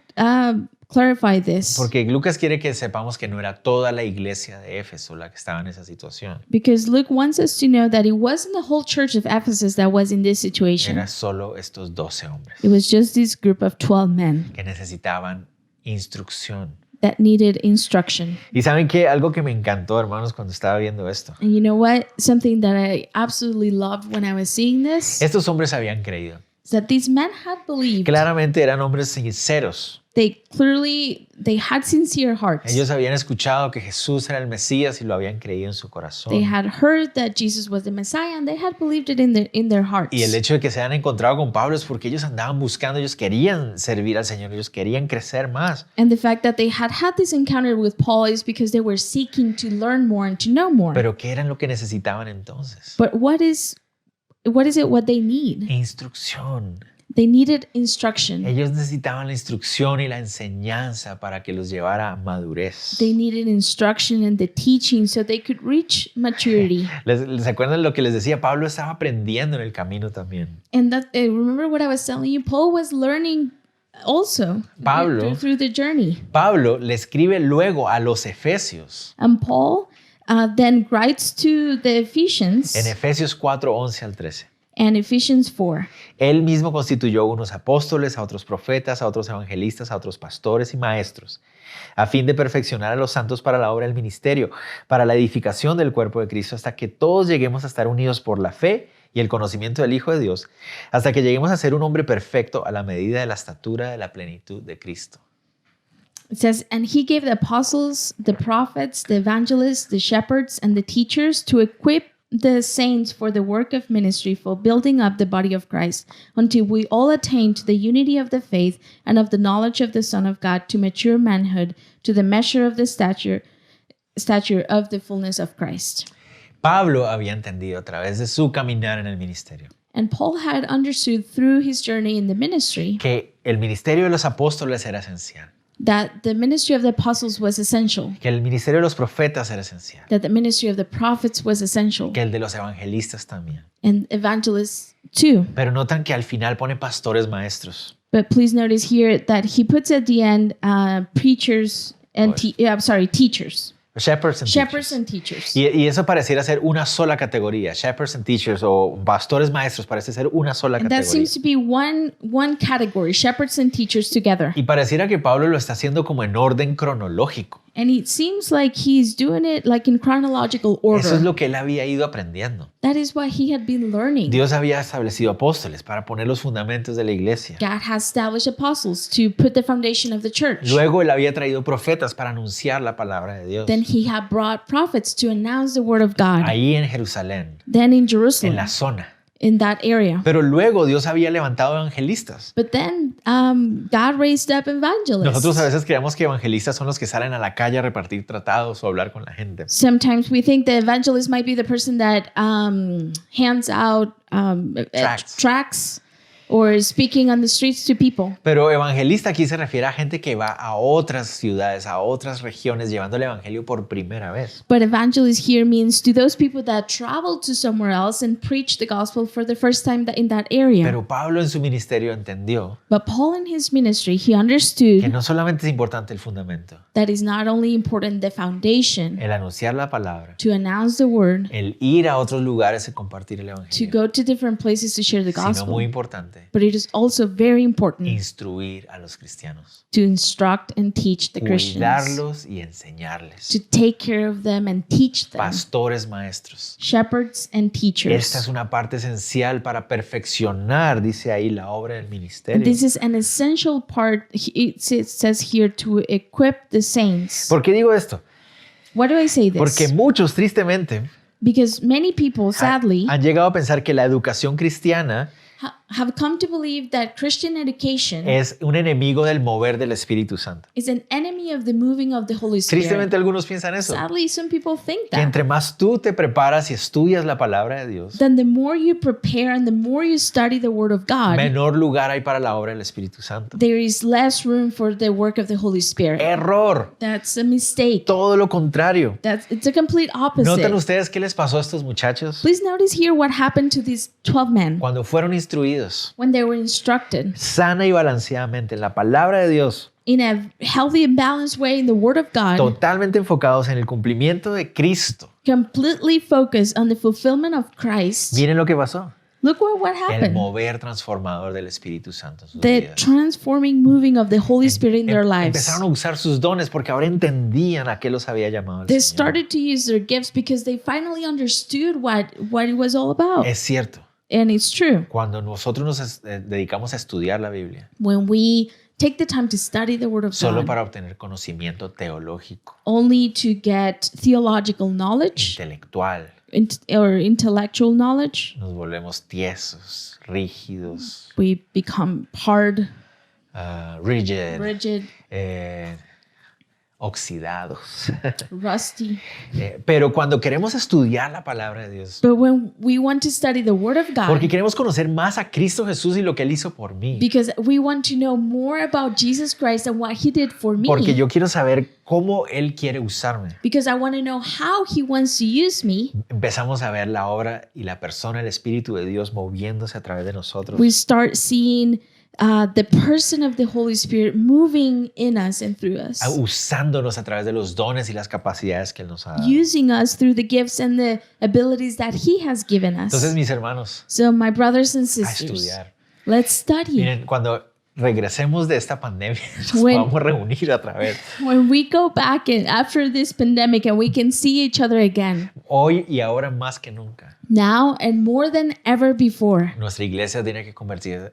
clarify this? Porque Lucas quiere que sepamos que no era toda la iglesia de Éfeso la que estaba en esa situación. Because Luke wants us to know that it wasn't the whole church of Ephesus that was in this situation. Era solo estos 12 hombres It was just this group of 12 men que necesitaban instrucción. that needed instruction. Y saben que algo que me encantó, hermanos, cuando estaba viendo esto. And you know what? Something that I absolutely loved when I was seeing this Estos hombres habían creído. is that these men had believed. Claramente eran hombres sinceros. They had sincere hearts. Ellos habían escuchado que Jesús era el Mesías y lo habían creído en su corazón. They had heard that Jesus was the Messiah and they had believed it in their hearts. Y el hecho de que se hayan encontrado con Pablo es porque ellos andaban buscando, ellos querían servir al Señor, ellos querían crecer más. And the fact that they had this encounter with Paul is because they were seeking to learn more and to know more. Pero ¿qué eran lo que necesitaban entonces? But what is it what they need? Instrucción. They needed instruction. Ellos necesitaban la instrucción y la enseñanza para que los llevara a madurez. They needed instruction and the teaching so they could reach maturity. ¿Les acuerdan lo que les decía? Pablo estaba aprendiendo en el camino también. And that remember what I was telling you? Paul was learning also Pablo- through the journey. Pablo le escribe luego a los Efesios And Paul then writes to the Ephesians en Efesios 4, 11 al 13. and Ephesians 4. Él mismo constituyó unos apóstoles, a otros profetas, a otros evangelistas, a otros pastores y maestros, a fin de perfeccionar a los santos para la obra del ministerio, para la edificación del cuerpo de Cristo, hasta que todos lleguemos a estar unidos por la fe y el conocimiento del Hijo de Dios, hasta que lleguemos a ser un hombre perfecto a la medida de la estatura de la plenitud de Cristo. It says, and he gave the apostles, the prophets, the evangelists, the shepherds, and the teachers to equip the saints for the work of ministry, for building up the body of Christ, until we all attain to the unity of the faith and of the knowledge of the Son of God, to mature manhood, to the measure of the stature of the fullness of Christ. Pablo había entendido a través de su caminar en el ministerio And Paul had understood through his journey in the ministry que el ministerio de los apóstoles era esencial, that the ministry of the apostles was essential, que el ministerio de los profetas era esencial, that the ministry of the prophets was essential, que el de los evangelistas también. and evangelists too. Pero notan que al final pone pastores maestros. But please notice here that he puts at the end preachers and teachers. Shepherds and Shepherds teachers. and teachers. Y eso pareciera ser una sola categoría. Shepherds and teachers o pastores maestros parece ser una sola And that categoría. seems to be one category, shepherds and teachers together. Y pareciera que Pablo lo está haciendo como en orden cronológico. And it seems like he's doing it like in chronological Eso es order. lo que él había ido aprendiendo. That is what he had been learning. Dios había establecido apóstoles para poner los fundamentos de la iglesia. God has established apostles to put the foundation of the church. Luego él había traído profetas para anunciar la palabra de Dios. Then he had brought prophets to announce the word of God. Ahí en Jerusalén, Then in en Jerusalem, la zona. in that area. Pero luego Dios había levantado evangelistas. But then God raised up evangelists. Nosotros a veces creemos que evangelistas son los que salen a la calle a repartir tratados o hablar con la gente. Sometimes we think the evangelist might be the person that hands out Tracts. tracts or speaking on the streets to people. Pero evangelista aquí se refiere a gente que va a otras ciudades, a otras regiones, llevando el evangelio por primera vez. But evangelist here means to those people that travel to somewhere else and preach the gospel for the first time in that area. Pero Pablo en su ministerio entendió But Paul in his ministry, he understood que no solamente es importante el fundamento, that it's not only important the foundation el anunciar la palabra, to announce the word, el ir a otros lugares y compartir el to evangelio, go to different places to share the sino muy gospel. importante, But it is also very important instruir a los cristianos, to instruct and teach the Christians, cuidarlos y enseñarles, to take care of them and teach them, pastores maestros. shepherds and Esta teachers. es una parte esencial para perfeccionar, dice ahí, la obra del And ministerio. this is an essential part, it says here, to equip the saints. ¿Por qué digo esto? Why do I say this? Porque muchos, tristemente, Because many people, sadly, han llegado a pensar que la educación cristiana have come to believe that Christian education es un enemigo del mover del Espíritu Santo. is an enemy of the moving of the Holy Spirit. Tristemente algunos piensan eso, Sadly, some people think que that. entre más tú te preparas y estudias la palabra de Dios, Then the more you prepare and the more you study the Word of God, menor lugar hay para la obra del Espíritu Santo. there is less room for the work of the Holy Spirit. Error, That's a mistake. todo lo contrario. It's a complete opposite. ¿Notan ustedes qué les pasó a estos muchachos? Please notice here what happened to these 12 men Cuando fueron instruidos when they were instructed sana y balanceadamente en la palabra de Dios, in a healthy and balanced way in the Word of God, totalmente enfocados en el cumplimiento de Cristo. completely focused on the fulfillment of Christ. Miren lo que pasó. Look what El happened. mover transformador del Espíritu Santo en sus The vidas. transforming moving of the Holy Spirit in their lives. Empezaron a usar sus dones porque ahora entendían a qué los había llamado el They Señor. started to use their gifts because they finally understood what it was all about. Es cierto, And it's true. cuando nosotros nos dedicamos a estudiar la Biblia When we take the time to study the Word of solo God, para obtener conocimiento teológico, only to get theological knowledge intelectual, or intellectual knowledge, nos volvemos tiesos, rígidos, we become hard, rigid, rigid, oxidados. rusty. Pero cuando queremos estudiar la palabra de Dios, But when we want to study the Word of God, porque queremos conocer más a Cristo Jesús y lo que Él hizo por mí, because we want to know more about Jesus Christ and what He did for me, porque yo quiero saber cómo Él quiere usarme, because I want to know how He wants to use me, empezamos a ver la obra y la persona, el Espíritu de Dios moviéndose a través de nosotros. we start seeing the person of the Holy Spirit moving in us and through us, Usándonos a través de los dones y las capacidades que Él nos ha dado. using us through the gifts and the abilities that He has given us. Entonces, mis hermanos, So, my brothers and a sisters, estudiar. let's study. Miren, cuando regresemos de esta pandemia, nos When- podamos reunir otra vez. When we go back and after this pandemic and we can see each other again, Hoy y ahora más que nunca, now and more than ever before, nuestra iglesia tiene que convertirse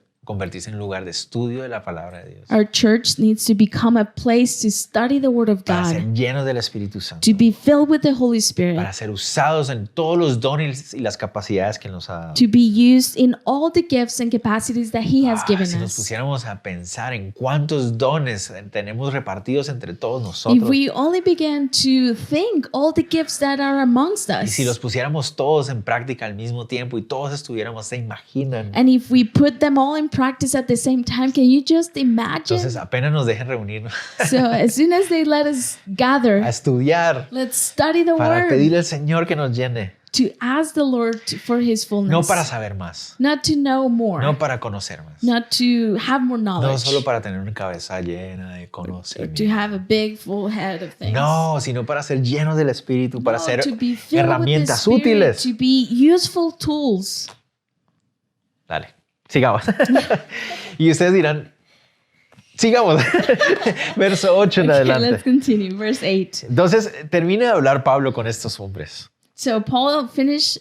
en un lugar de estudio de la palabra de Dios. our church needs to become a place to study the Word of Para ser God, llenos del Espíritu Santo. to be filled with the Holy Spirit, Para ser usados en todos los dones y las capacidades que Él nos ha dado. to be used in all the gifts and capacities that He has given Si nos us. pusiéramos a pensar en cuántos dones tenemos repartidos entre todos If nosotros, we only began to think all the gifts that are amongst y us, si los pusiéramos todos en práctica al mismo tiempo y todos estuviéramos, ¿se imaginan? and if we put them all in practice at the same time, can you just imagine? Entonces apenas nos dejen reunirnos So as soon as they let us a gather, estudiar let's study the para Word, pedirle al Señor que nos llene, to ask the Lord for His no fullness, para saber más, not to know more, no para conocer más, not to have more no knowledge, solo para tener una cabeza llena de or to conocimiento. have a big full head of things. No, sino para ser llenos del Espíritu, para No, ser to be filled with the herramientas Spirit, útiles. to be useful tools. Dale, sigamos. Y ustedes dirán, sigamos. Verso 8 en Okay, let's adelante. continue. Verse 8. Entonces, termina de hablar Pablo con estos hombres. So Paul finished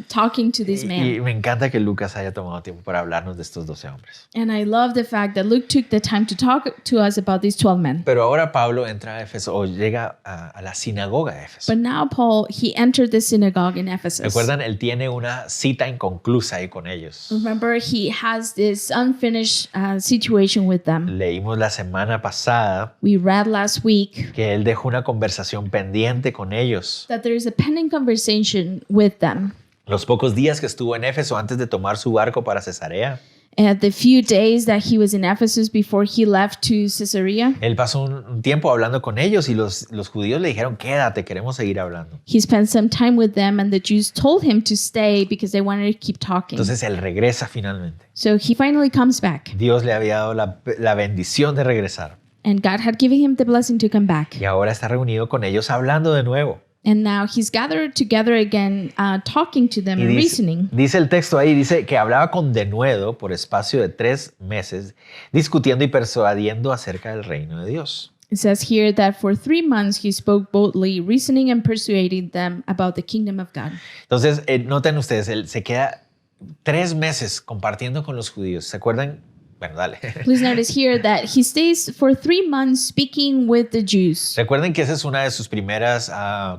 talking to this Y man. me encanta que Lucas haya tomado tiempo para hablarnos de estos 12 hombres. And I love the fact that Luke took the time to talk to us about these 12 men. Pero ahora Pablo entra a Éfeso o llega a la sinagoga de Éfeso. But now Paul, he entered the synagogue in Ephesus. Recuerdan, él tiene una cita inconclusa ahí con ellos. Remember, he has this unfinished situation with them. Leímos la semana pasada We read last week que él dejó una conversación pendiente con ellos. that there is a pending conversation with them. Los pocos días que estuvo en Éfeso antes de tomar su barco para Cesarea, At the few days that he was in Ephesus before he left to Caesarea, Él pasó un tiempo hablando con ellos y los judíos le dijeron, quédate, queremos seguir hablando. he spent some time with them, and the Jews told him to stay because they wanted to keep talking. Entonces él regresa finalmente. So he finally comes back, Dios le había dado la bendición de regresar and God had given him the blessing to come back. y ahora está reunido con ellos hablando de nuevo. And now he's gathered together again, talking to them Y and reasoning. dice el texto ahí, dice que hablaba con denuedo por espacio de 3 meses, discutiendo y persuadiendo acerca del reino de Dios. It says here that for 3 months he spoke boldly, reasoning and persuading them about the kingdom of God. Entonces, noten ustedes, él se queda 3 meses compartiendo con los judíos. ¿Se acuerdan? Bueno, dale. Please notice here that he stays for 3 months speaking with the Jews. Recuerden que esa es una de sus primeras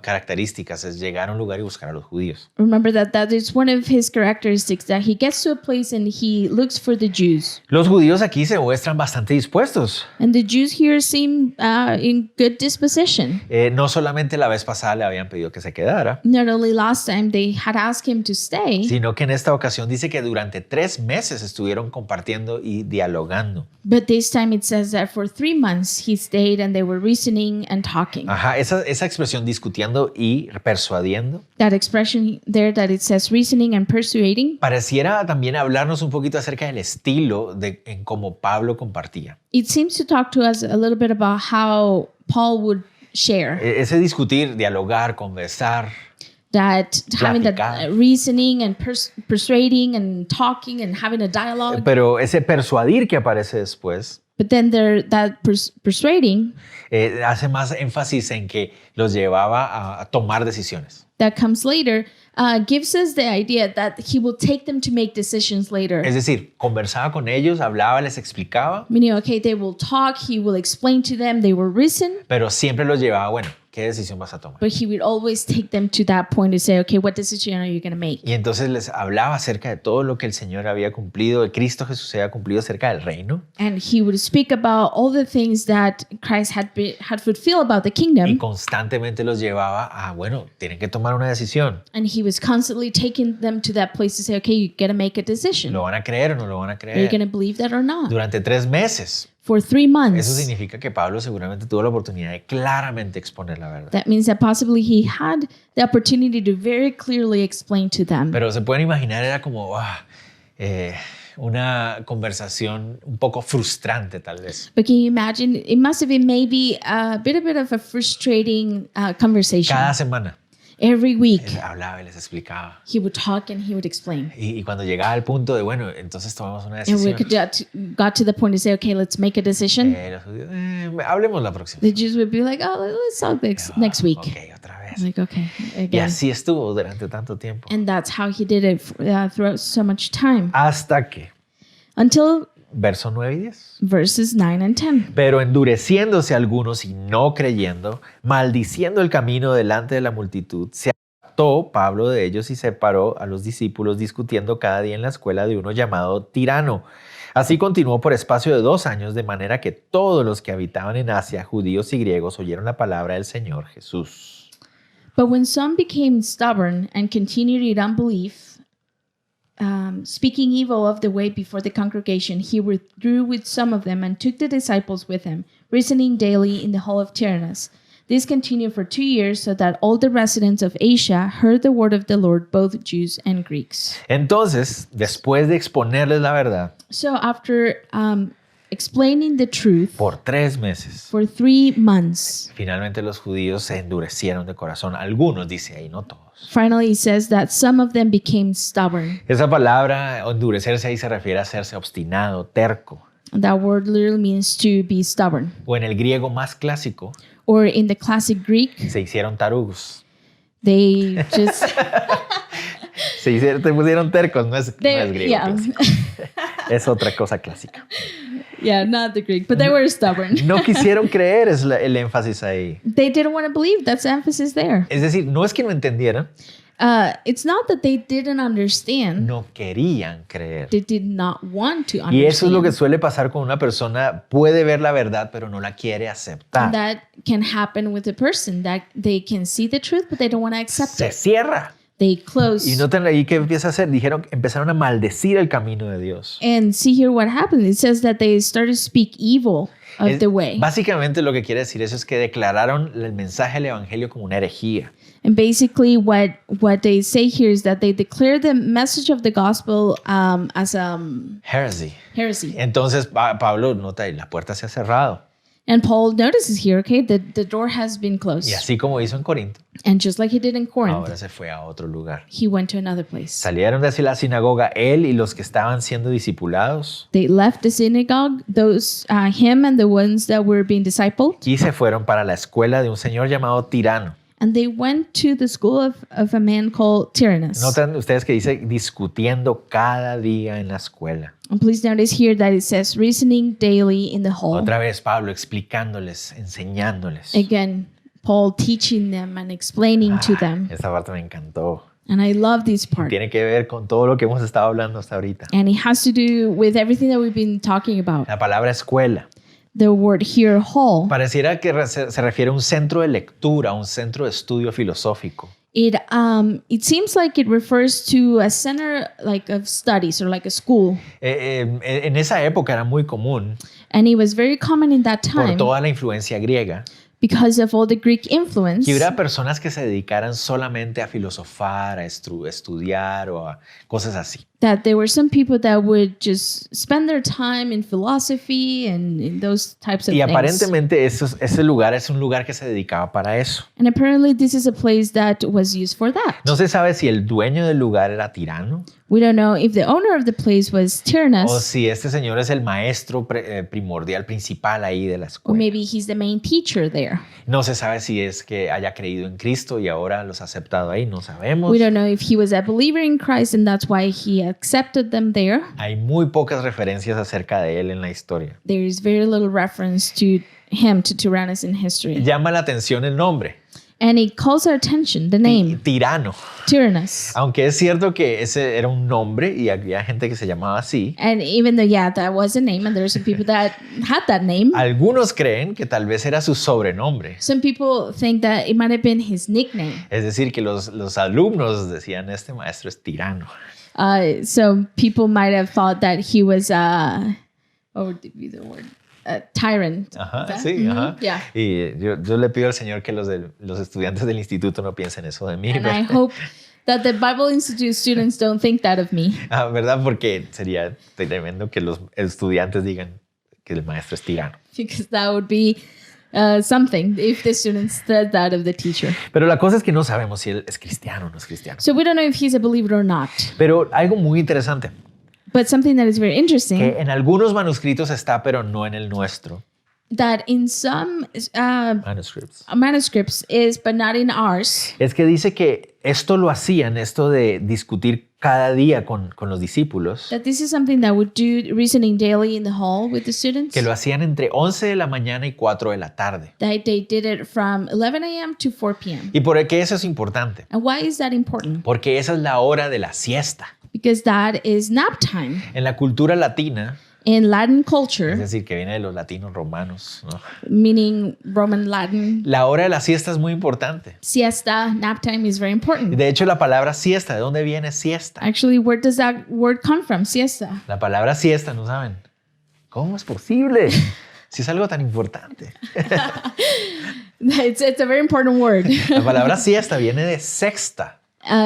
características, es llegar a un lugar y buscar a los judíos. Remember that is one of his characteristics, that he gets to a place and he looks for the Jews. Los judíos aquí se muestran bastante dispuestos. And the Jews here seem in good disposition. No solamente la vez pasada le habían pedido que se quedara, Not only last time they had asked him to stay, sino que en esta ocasión dice que durante 3 meses estuvieron compartiendo y dialogando. but this time it says that for 3 months he stayed and they were reasoning and talking. Ajá, esa expresión discutiendo y persuadiendo That expression there that it says reasoning and persuading, pareciera también hablarnos un poquito acerca del estilo en cómo Pablo compartía. it seems to talk to us a little bit about how Paul would share. Ese discutir, dialogar, conversar, That having that platicar. reasoning and persuading and talking and having a dialogue, pero ese persuadir que aparece después but then that persuading hace más énfasis en que los llevaba a tomar decisiones. that comes later gives us the idea that he will take them to make decisions later. Es decir, conversaba con ellos, hablaba, les explicaba, Meaning, okay, they will talk, he will explain to them, they will reason, pero siempre los llevaba, bueno, ¿qué decisión vas a tomar? but he would always take them to that point to say, okay, what decision are you going to make? Y entonces les hablaba acerca de todo lo que el Señor había cumplido, de Cristo Jesús había cumplido acerca del reino. And he would speak about all the things that Christ had fulfilled about the Y kingdom. constantemente los llevaba a, bueno, tienen que tomar una decisión. And he was constantly taking them to that place to say, okay, you got to make a decision. ¿Lo van a creer o no lo van a Are you going creer? to believe that or not? Durante 3 meses. For 3 Eso months. significa que Pablo seguramente tuvo la oportunidad de claramente exponer la verdad. That means that possibly he had the opportunity to very clearly explain to them. Pero se pueden imaginar, era como una conversación un poco frustrante tal vez. But can you imagine? It must have been maybe a bit of a frustrating conversation. Cada semana Every week, él hablaba y les explicaba. he would talk and he would explain. Y cuando llegaba al punto de, bueno, entonces tomamos una And we decisión. got to the point to say, okay, let's make a decision. Los judíos, hablemos la próxima. The Jews would be like, oh, let's talk next week. Ok, otra vez. Like, okay, Y again. así estuvo durante tanto tiempo. And that's how he did it throughout so much time. Hasta que, Until verso 9 y 10. verses 9 and 10. Pero endureciéndose algunos y no creyendo, maldiciendo el camino delante de la multitud, se apartó Pablo de ellos y separó a los discípulos discutiendo cada día en la escuela de uno llamado Tirano. Así continuó por espacio de 2 años, de manera que todos los que habitaban en Asia, judíos y griegos, oyeron la palabra del Señor Jesús. But when some became stubborn and continued in unbelief, speaking evil of the way before the congregation, he withdrew with some of them and took the disciples with him, reasoning daily in the hall of Tyrannus. This continued for 2 years, so that all the residents of Asia heard the word of the Lord, both Jews and Greeks. Entonces, después de exponerles la verdad, So after explaining the truth por 3 meses, for 3 months, finalmente los judíos se endurecieron de corazón. Algunos, dice ahí, no todos. finally it says that some of them became stubborn. Esa palabra, endurecerse, ahí se refiere a hacerse obstinado, terco. That word literally means to be stubborn. O en el griego más clásico, Or in the classic Greek, se hicieron tarugos. they just Se pusieron tercos, no es griego yeah, clásico. Es otra cosa clásica. yeah, not the Greek, but they were stubborn. No quisieron creer, es el énfasis ahí. They didn't want to believe. That's the emphasis there. Es decir, no es que no entendieran, It's not that they didn't understand. no querían creer. They did not want to understand. Y eso es lo que suele pasar con una persona, puede ver la verdad, pero no la quiere aceptar. That can happen with a person, that they can see the truth, but they don't want to accept Se it. cierra. they closed. Y noten ahí qué empieza a hacer. Empezaron a maldecir el camino de Dios. And see here what happened. It says that they started to speak evil of the way. Básicamente lo que quiere decir eso es que declararon el mensaje del evangelio como una herejía. And basically what they say here is that they declare the message of the gospel as Heresy. heresy. Entonces Pablo nota ahí, la puerta se ha cerrado. And Paul notices here, okay, the door has been closed. Y así como hizo en Corinto, And just like he did in Corinth, ahora se fue a otro lugar. he went to another place. Salieron de la sinagoga él y los que estaban siendo discipulados They left the synagogue, him and the ones that were being discipled, y se fueron para la escuela de un señor llamado Tirano. and they went to the school of a man called Tyrannus. Notan ustedes que dice discutiendo cada día en la escuela. And please notice here that it says reasoning daily in the hall. Otra vez Pablo explicándoles, enseñándoles. Again, Paul teaching them and explaining to them. Esta parte me encantó. And I love this part. Tiene que ver con todo lo que hemos estado hablando hasta ahorita. And it has to do with everything that we've been talking about. La palabra escuela. The word here, hall, Pareciera que se refiere a un centro de lectura, un centro de estudio filosófico. it seems like it refers to a center like of studies or like a school. En esa época era muy común And it was very common in that por time toda la influencia griega because of all the Greek influence que hubiera personas que se dedicaran solamente a filosofar, a estudiar o a cosas así. that there were some people that would just spend their time in philosophy and in those types of Y things. aparentemente ese lugar es un lugar que se dedicaba para eso. And apparently this is a place that was used for that. No se sabe si el dueño del lugar era Tirano We don't know if the owner of the place was o Tyrannus, si este señor es el maestro primordial, principal ahí de la or escuela. maybe he's the main teacher there. No se sabe si es que haya creído en Cristo y ahora los ha aceptado ahí, no sabemos. We don't know if he was a believer in Christ and that's why he accepted them there. Hay muy pocas referencias acerca de él en la historia. There is very little reference to him, to Tyrannus in history. Llama la atención el nombre, And it calls our attention, the name, Tirano. Tyrannus. Aunque es cierto que ese era un nombre y había gente que se llamaba así, And even though, yeah, that was a name and there are some people that had that name, algunos creen que tal vez era su sobrenombre. some people think that it might have been his nickname. Es decir, que los alumnos decían, este maestro es tirano. So people might have thought that he was, what would be the word? A tyrant. Ajá, That- sí, ajá. Yeah. Y yo le pido al Señor que los estudiantes del instituto no piensen eso de mí. And I hope that the Bible Institute students don't think that of me. ¿Verdad? Porque sería tremendo que los estudiantes digan que el maestro es tirano. Because that would be something if the students said that of the teacher. Pero la cosa es que no sabemos si él es cristiano o no es cristiano. So we don't know if he's a believer or not. Pero algo muy interesante, But something that is very interesting, que en algunos manuscritos está, pero no en el nuestro. that in some Manuscripts. manuscripts is, but not in ours, Es que dice que esto lo hacían, esto de discutir cada día con los discípulos, that this is something that would do reasoning daily in the hall with the students. que lo hacían entre 11 de la mañana y 4 de la tarde. That they did it from 11 a.m. to 4 p.m. ¿Y por qué eso es importante? And why is that important? Porque esa es la hora de la siesta. Because that is nap time. En la cultura latina, In Latin es culture, decir, que viene de los latinos romanos, ¿no? meaning Roman Latin, La hora de la siesta es muy importante. siesta, nap time is very important. De hecho, la palabra siesta, ¿de dónde viene siesta? Actually, where does that word come from? Siesta. La palabra siesta, ¿no saben? ¿Cómo es posible? Si es algo tan importante. It's a very important word. La palabra siesta viene de sexta.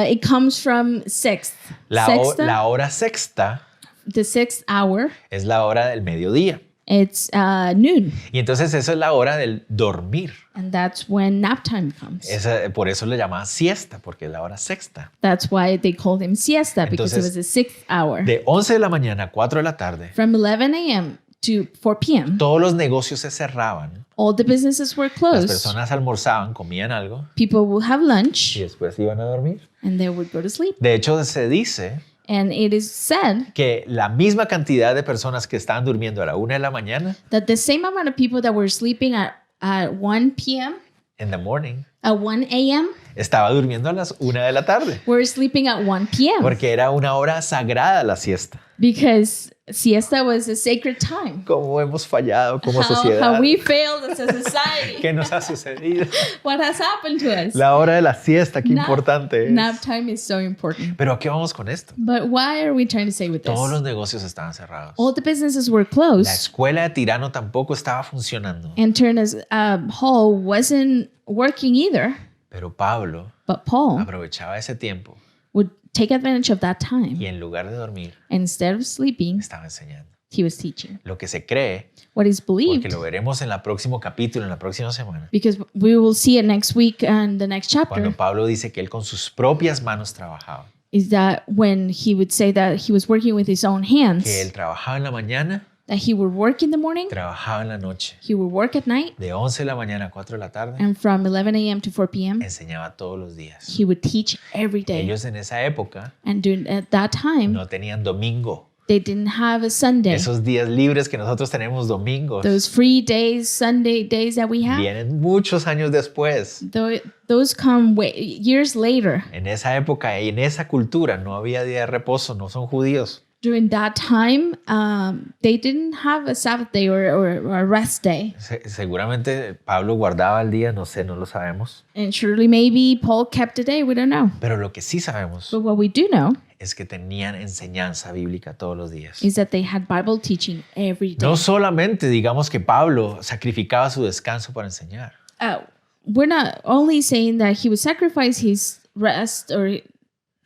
It comes from sixth. La Sexta, hora sexta the sixth hour. es la hora del mediodía. It's noon. Y entonces esa es la hora del dormir. And that's when nap time comes. Por eso le llamaban siesta, porque es la hora sexta. That's why they called him siesta, because it Entonces, was the sixth hour. De 11 de la mañana a 4 de la tarde, From 11 a.m. to 4 p.m., todos los negocios se cerraban. all the businesses were Las closed. personas almorzaban, comían algo People will have lunch y después iban a dormir. and they would go to sleep. De hecho, se dice And it is said que la misma cantidad de personas que estaban durmiendo a la 1 de la mañana, that the same amount of people that were sleeping at 1 p.m. in the morning, At 1 a.m., estaba durmiendo a las 1 de la tarde, we're sleeping at 1 p.m. porque era una hora sagrada la siesta. because siesta was a sacred time. ¿Cómo hemos fallado como How sociedad? we failed as a society. ¿Qué nos ha sucedido? What has happened to us? La hora de la siesta, qué Nap- importante es. Nap time is so important. Pero ¿a qué vamos con esto? But why are we trying to say with this? Todos los negocios estaban cerrados. All the businesses were La closed, escuela de Tirano tampoco estaba funcionando. and Turnus Hall wasn't working either. Pero Pablo But Paul aprovechaba ese tiempo would take advantage of that time, y en lugar de dormir, and instead of sleeping, estaba enseñando. he was teaching. Lo que se cree, What is porque believed, lo veremos en el próximo capítulo, en la próxima semana, because we will see it next week and the next cuando chapter, Pablo dice que él con sus propias manos trabajaba, is that when he would say that he was working with his own hands, que él trabajaba en la mañana, that he would work in the morning, trabajaba en la noche, he would work at night, de 11 de la mañana a 4 de la tarde, and from 11 a.m. to 4 p.m., enseñaba todos los días. he would teach every day. Ellos en esa época And during at that time, no tenían domingo. they didn't have a Sunday. Esos días libres que nosotros tenemos domingos Those free days, Sunday days that we have, vienen muchos años después. those come years later. En esa época y en esa cultura no había día de reposo, no son judíos. During that time, they didn't have a Sabbath day or a rest day. Seguramente Pablo guardaba el día, no sé, no lo sabemos. And surely maybe Paul kept a day, we don't know. Pero lo que sí sabemos But what we do know es que tenían enseñanza bíblica todos los días. is that they had Bible teaching every day. No solamente digamos que Pablo sacrificaba su descanso para enseñar. We're not only saying that he would sacrifice his rest or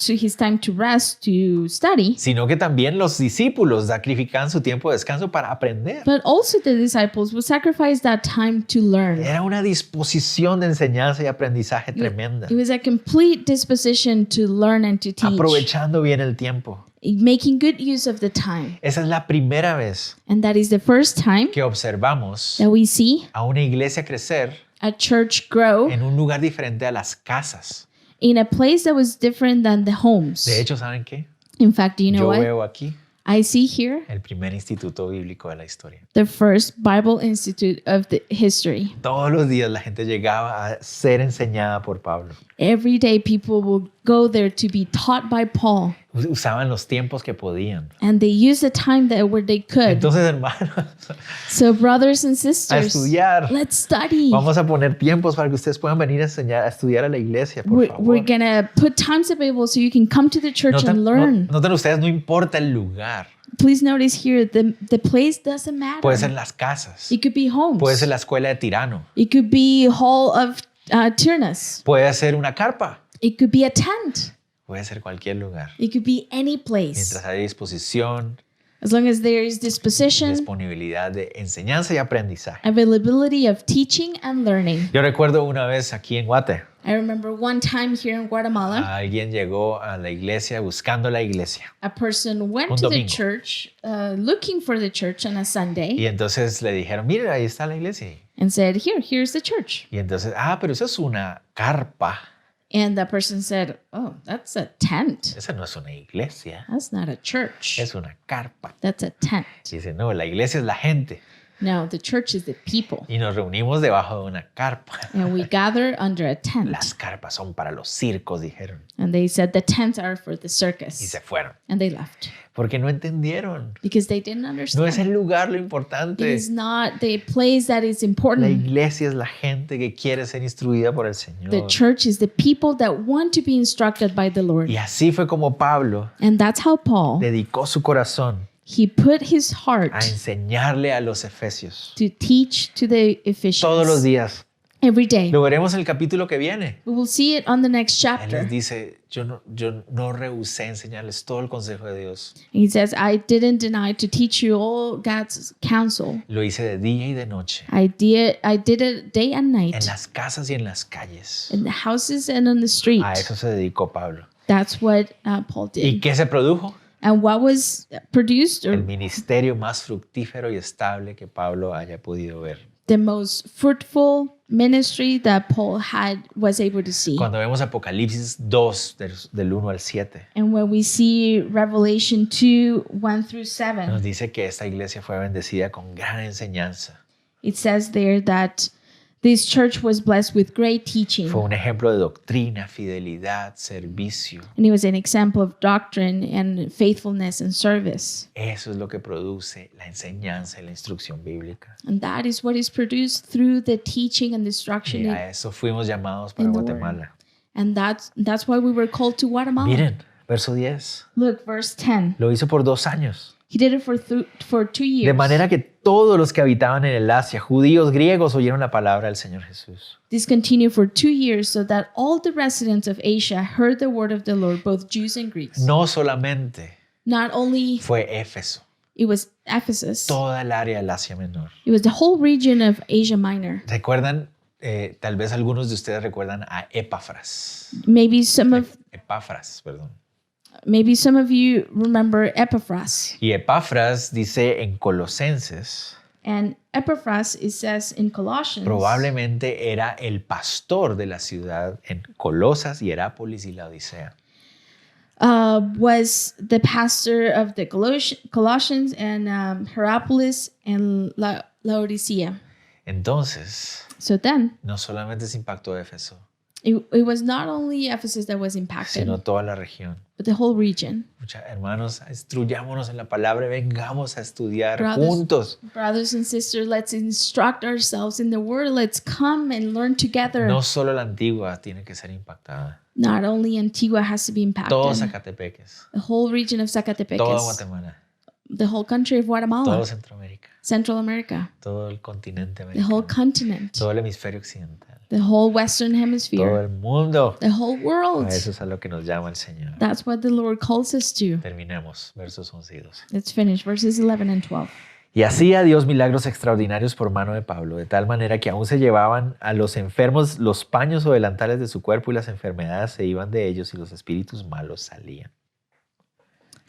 to his time to rest to study, Sino que también los discípulos sacrificaban su tiempo de descanso para aprender. but also the disciples would sacrifice that time to learn. Era una disposición de enseñanza y aprendizaje tremenda. It was a complete disposition to learn and to teach, Aprovechando bien el tiempo. making good use of the time. Esa es la primera vez And that is the first time que observamos that we see a una iglesia crecer a church grow en un lugar diferente a las casas. in a place that was different than the homes. De hecho, ¿saben qué? In fact, do you know Yo what? veo aquí I see here el primer instituto bíblico de la historia. the first Bible Institute of the history. Todos los días la gente llegaba a ser enseñada por Pablo. Every day people will go there to be taught by Paul, Usaban los tiempos que podían. and they use the time that where they could. Entonces, hermanos, So brothers and a sisters, estudiar. let's study. Vamos a poner tiempos para que ustedes puedan venir a enseñar, a estudiar a la iglesia, por We're favor. gonna put times available so you can come to the church and learn. Noten ustedes, no importa el lugar. Please notice here, the place doesn't matter. Puede ser las casas. It could be homes. Puede ser la escuela de Tirano. It could be hall of Turnus. Puede ser una carpa. It could be a tent. Puede ser cualquier lugar. It could be any place. Mientras haya disposición, As long as there is disposition, disponibilidad de enseñanza y aprendizaje. availability of teaching and learning. Yo recuerdo una vez aquí en Guate, I remember one time here in Guatemala, alguien llegó a la iglesia buscando la iglesia. a person went Un to the domingo. church looking for the church on a Sunday Y entonces le dijeron, mire, ahí está la iglesia. and said, here's the church. Y entonces, pero eso es una carpa. And that person said, oh, that's a tent. Esa no es una iglesia, That's not a church. es una carpa. That's a tent. Y dice, no, la iglesia es la gente. No, the church is the people. Y nos reunimos debajo de una carpa. And we gather under a tent. Las carpas son para los circos, dijeron. And they said the tents are for the Y circus. se fueron. And they left Porque no entendieron. because they didn't No understand. es el lugar lo It importante. is not the place that is La important. iglesia es la gente que quiere ser instruida por el The Señor. church is the people that want to be instructed by the Lord. Y así fue como Pablo And that's how Paul, dedicó su corazón he put his heart a enseñarle a los efesios. to teach to the Todos los Ephesians días. every day. Lo veremos en el capítulo que viene. We will see it on the next Él chapter. les dice, yo no rehusé enseñarles todo el consejo de Dios. He says, I didn't deny to teach you all God's counsel. Lo hice de día y de noche. I did it day and night, En las casas y en las calles. in the houses and on the street. A eso se dedicó Pablo. That's what Paul ¿Y did. qué se produjo? And what was produced, El or ministerio más fructífero y estable que Pablo haya podido ver. the most fruitful ministry that Paul was able to see. Cuando vemos Apocalipsis 2, del 1 al 7, And when we see Revelation 2, 1 through 7, nos dice que esta iglesia fue bendecida con gran enseñanza. it says there that This church was blessed with great teaching, Fue un ejemplo de doctrina, fidelidad, servicio. and it was an example of doctrine and faithfulness and service. Eso es lo que produce la enseñanza y la instrucción bíblica. And that is what is produced through the teaching and instruction. Y a eso fuimos llamados para in the Guatemala. And that's why we were called to Guatemala. Miren, verso 10. Look, verse 10. Lo hizo por 2 años. He did it for 2 years. De manera que todos los que habitaban en el Asia, judíos, griegos, oyeron la palabra del Señor Jesús. This continued for 2 years, so that all the residents of Asia heard the word of the Lord, both Jews and Greeks. No solamente Not only fue Éfeso, it was Ephesus, toda el área del Asia Menor. it was the whole region of Asia Minor. ¿Recuerdan? Tal vez algunos de ustedes recuerdan a Epafras. Maybe some of you remember Epaphras. Y Epafras dice en Colosenses, And Epaphras, it says in Colossians, probablemente era el pastor de la ciudad en Colosas, Hierápolis y Laodicea. was the pastor of the Colossians and Hierapolis and Laodicea. Entonces, So then, no solamente se impactó Éfeso, it was not only Ephesus that was impacted, sino toda la región. but the whole region. Hermanos, instruyámonos en la palabra y vengamos a estudiar Brothers. juntos. Brothers and sisters, let's instruct ourselves in the word. Let's come and learn together. No solo la antigua tiene que ser impactada. Not only Antigua has to be impacted. Todos Zacatepeques, The whole region of Zacatepec, toda Guatemala, the whole country of Guatemala, todo Centroamérica, Central America, todo el continente the whole americano, continent, todo el hemisferio occidental, the whole Western todo Hemisphere, el mundo. the whole world. A eso es a lo que nos llama el Señor. That's what the Lord calls us to. Terminemos, versos 11 y 12. Let's finish verses 11 and 12. Y hacía Dios milagros extraordinarios por mano de Pablo, de tal manera que aún se llevaban a los enfermos los paños o delantales de su cuerpo y las enfermedades se iban de ellos y los espíritus malos salían.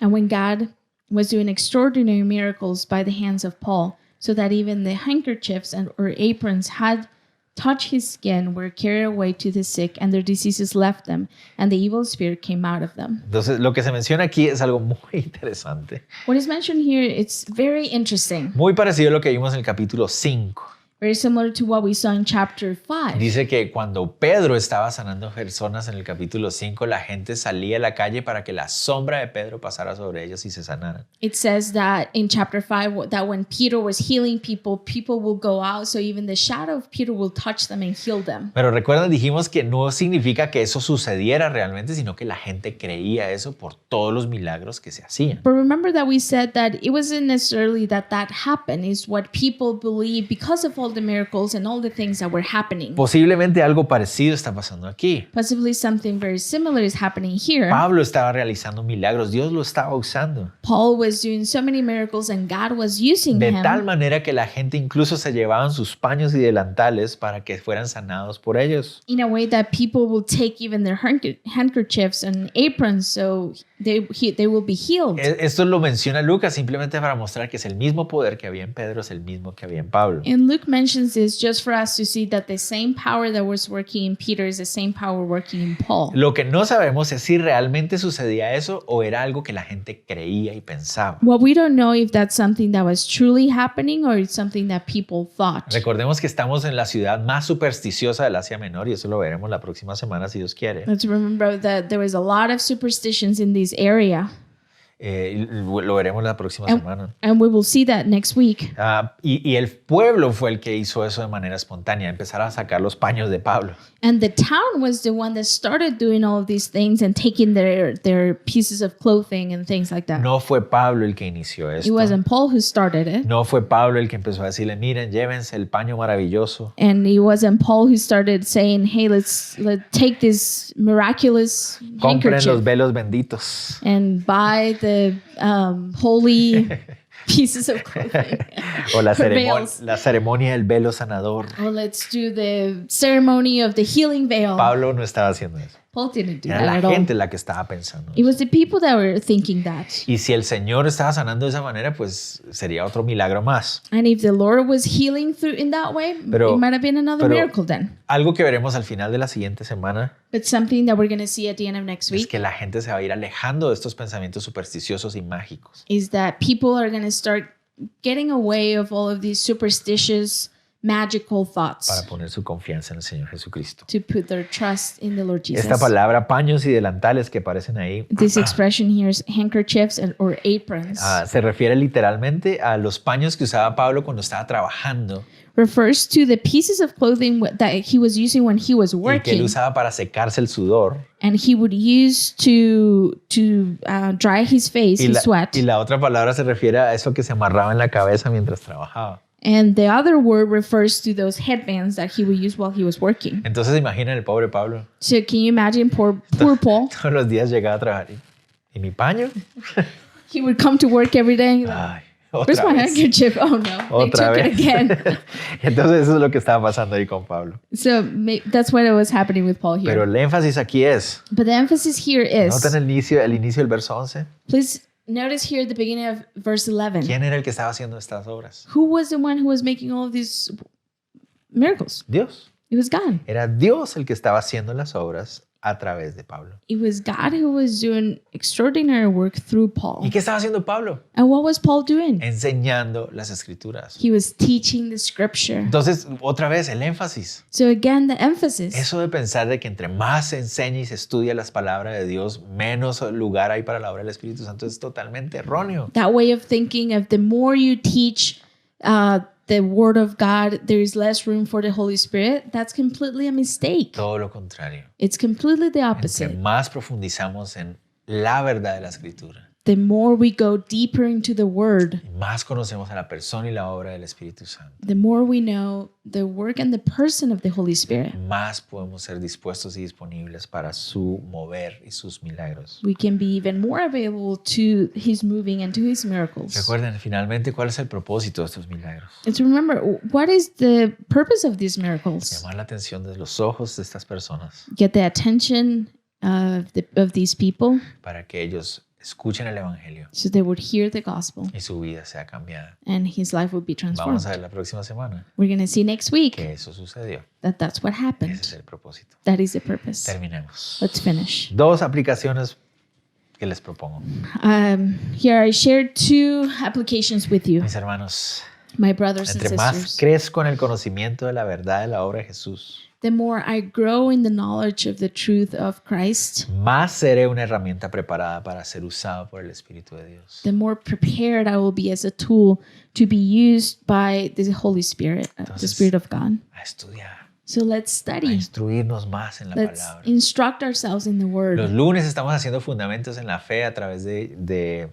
And when God was doing extraordinary miracles by the hands of Paul, so that even the handkerchiefs or aprons had touched his skin, were carried away to the sick, and their diseases left them, and the evil spirit came out of them. Entonces, lo que se menciona aquí es algo muy interesante, What is mentioned here, it's very interesting, muy parecido a lo que vimos en el capítulo 5. very similar to what we saw in chapter 5. Dice que cuando Pedro estaba sanando personas en el capítulo 5, la gente salía a la calle para que la sombra de Pedro pasara sobre ellos y se sanaran. It says that in chapter 5 that when Peter was healing people, people will go out, so even the shadow of Peter will touch them and heal them. Pero recuerdan, dijimos que no significa que eso sucediera realmente, sino que la gente creía eso por todos los milagros que se hacían. But remember that we said that it wasn't necessarily that happened. It's what people believe because of all the miracles and all the things that were happening. Posiblemente algo parecido está pasando aquí. Possibly something very similar is happening here. Pablo estaba realizando milagros, Dios lo estaba usando. Paul was doing so many miracles and God was using De him tal manera que la gente incluso se llevaban sus paños y delantales para que fueran sanados por ellos. in a way that people will take even their handkerchiefs and aprons so they will be healed. Esto lo menciona Lucas simplemente para mostrar que es el mismo poder que había en Pedro, es el mismo que había en Pablo. And Luke mentions this just for us to see that the same power that was working in Peter is the same power working in Paul. Lo que no sabemos es si realmente sucedía eso o era algo que la gente creía y pensaba. What we don't know if that's something that was truly happening or it's something that people thought. Recordemos que estamos en la ciudad más supersticiosa del Asia Menor y eso lo veremos la próxima semana si Dios quiere. Let's remember that there was a lot of superstitions in this area. Lo veremos la próxima semana. And we will see that next week. Y el pueblo fue el que hizo eso de manera espontánea, empezar a sacar los paños de Pablo. And the town was the one that started doing all of these things and taking their pieces of clothing and things like that. No fue Pablo el que inició It esto. wasn't Paul who started it. No fue Pablo el que empezó a decirle, miren, llévense el paño maravilloso. And it wasn't Paul who started saying, hey, let's take this miraculous Compren los handkerchief velos benditos. and buy the holy pieces of clothing. O la Veils. ceremonia del velo sanador. Or let's do the ceremony of the healing veil. Pablo no estaba haciendo eso. Paul didn't do Era that la at all. gente la que estaba pensando. It was the people that were thinking that. Y si el Señor estaba sanando de esa manera, pues sería otro milagro más. And if the Lord was healing in that way, Pero- it might have been another pero- miracle then. Algo que veremos al final de la siguiente semana But something that we're going to see at the end of next es week que la gente se va a ir alejando de estos pensamientos supersticiosos y mágicos. is that people are going to start getting away of all of these superstitious magical thoughts, para poner su confianza en el Señor Jesucristo. to put their trust in the Lord Jesus. Esta palabra paños y delantales que aparecen ahí This expression here is handkerchiefs or aprons. se refiere literalmente a los paños que usaba Pablo cuando estaba trabajando Refers to the pieces of clothing that he was using when he was y que él working, usaba para secarse el sudor. and he would use to dry his face, his sweat. Y la otra palabra se refiere a eso que se amarraba en la cabeza mientras trabajaba. And the other word refers to those headbands that he would use while he was working. Entonces imaginen el pobre Pablo. So can you imagine poor Paul? Todos los días llegaba a trabajar. ¿Y mi paño? He would come to work every day. Like, Ay, where's otra my vez. handkerchief? Oh no, they Otra took vez. it again. Entonces eso es lo que estaba pasando ahí con Pablo. So that's what was happening with Paul here. Pero el énfasis aquí es, But the emphasis here is, ¿notan el inicio del verso 11? please notice here at the beginning of verse 11. ¿Quién era el que estaba haciendo estas obras? Who was the one who was making all of these miracles? Dios. It was God. Era Dios el que estaba haciendo las obras a través de Pablo. It was God who was doing extraordinary work through Paul. ¿Y qué estaba haciendo Pablo? And what was Paul doing? Enseñando las escrituras. He was teaching the scripture. Entonces, otra vez, el énfasis. So again, the emphasis. Eso de pensar de que entre más se enseña y se estudia las palabras de Dios, menos lugar hay para la obra del Espíritu Santo es totalmente erróneo. That way of thinking of the more you teach the word of God, there is less room for the Holy Spirit. That's completely a mistake. Todo lo contrario. It's completely the Entre opposite. más profundizamos en la verdad de la Escritura, The more we go deeper into the word, y más conocemos a la persona y la obra del Espíritu Santo, the more we know the work and the person of the Holy Spirit. más podemos ser dispuestos y disponibles para su mover y sus milagros. We can be even more available to his moving and to his miracles. Recuerden, finalmente, ¿cuál es el propósito de estos milagros? And to remember, what is the purpose of these miracles? Llamar la atención de los ojos de estas personas Get the attention of these people para que ellos escuchen el Evangelio so they would hear the gospel y su vida sea cambiada. and his life would be transformed. Vamos a ver la próxima semana We're going to see next week que eso sucedió. that's what Ese es happened. el propósito. That is the purpose. Terminemos. Let's finish. Dos aplicaciones que les propongo. Here I shared two applications with you, Mis hermanos, my brothers and entre más sisters. crezco en el conocimiento de la verdad de la obra de Jesús, The more I grow in the knowledge of the truth of Christ, más seré una herramienta preparada para ser usado por el Espíritu de Dios. the more prepared I will be as a tool to be used by the Holy Spirit, the Entonces, Spirit of God. A estudiar, So let's a study. instruirnos más en la Let's palabra. instruct ourselves in the Los Word. lunes estamos haciendo fundamentos en la fe a través de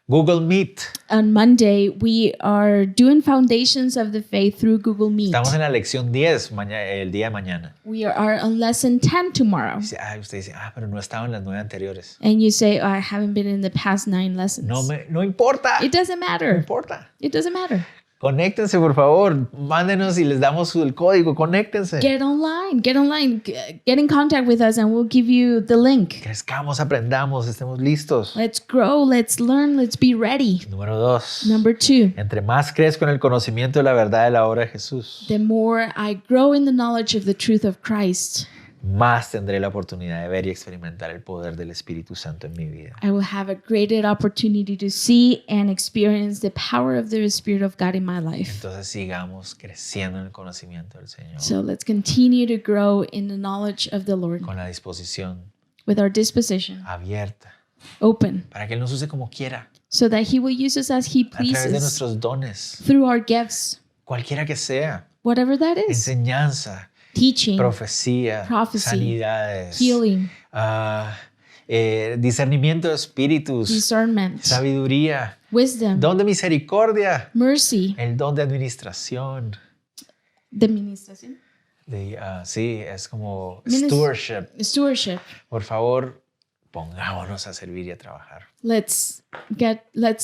Google Meet. On Monday, we are doing foundations of the faith through Google Meet. Estamos en la lección 10 el día de mañana. We are on lesson 10 tomorrow. Usted dice, pero no estaba en las 9 anteriores. And you say, oh, I haven't been in the past 9 lessons. No importa. It doesn't No matter. importa. It doesn't matter. Conéctense, por favor. Mándenos y les damos el código. Conéctense. Get online. Get in contact with us and we'll give you the link. Crezcamos, aprendamos, estemos listos. Let's grow. Let's learn. Let's be ready. Número 2. Number 2, Entre más crezco en el conocimiento de la verdad de la obra de Jesús, the more I grow in the knowledge of the truth of Christ, más tendré la oportunidad de ver y experimentar el poder del Espíritu Santo en mi vida. I will have a greater opportunity to see and experience the power of the Spirit of God in my life. Entonces sigamos creciendo en el conocimiento del Señor So let's continue to grow in the knowledge of the Lord con la disposición with our disposition abierta open, para que Él nos use como quiera, so that He will use us as He a través de pleases nuestros dones, through our gifts, cualquiera que sea, whatever that is, enseñanza, teaching, profecía, prophecy, sanidades, healing, discernimiento de espíritus, discernment, sabiduría, wisdom, don de misericordia, mercy, el don de administración. the administration, Sí, es como Minis- stewardship. stewardship. Por favor, pongámonos a servir y a trabajar. Let's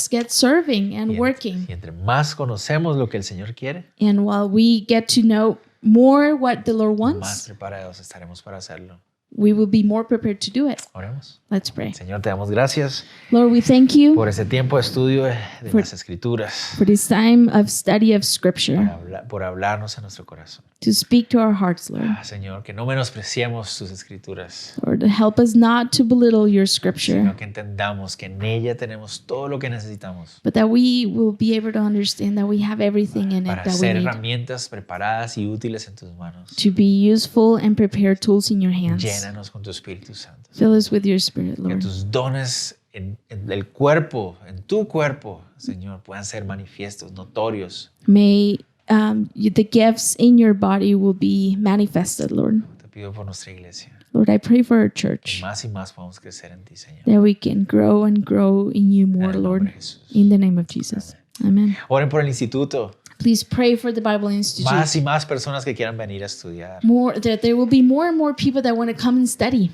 get serving and working. Y entre más conocemos lo que el Señor quiere, And while we get to know more what the Lord más wants, preparados estaremos para hacerlo. we will be more prepared to do it. Oremos. Let's pray. Señor, te damos gracias Lord, we thank you por ese tiempo de estudio de For- las Escrituras, for this time of study of Scripture, por hablarnos a nuestro corazón. to speak to our hearts, Lord. Señor, que no menospreciemos tus Escrituras, Lord, help us not to belittle your Scripture, sino que entendamos que en ella tenemos todo lo que necesitamos but that we will be able to understand that we have everything in it para that we ser need herramientas preparadas y útiles en tus manos. to be useful and prepared tools in your hands. Llénanos con tu Espíritu Santo. Fill us with your Spirit, Que Lord. tus dones en el cuerpo, en tu cuerpo, Señor, puedan ser manifiestos, notorios. May the gifts in your body will be manifested, Lord. Te pido por nuestra iglesia. Lord, I pray for our Que church más y más podamos crecer en ti, Señor. that we can grow and grow in you En more, el nombre Lord. de Jesús. In the name of Jesus. Amen. Oren por el instituto. Please pray for the Bible Institute. Más y más personas que quieran venir a estudiar. More that there will be more and more people that want to come and study.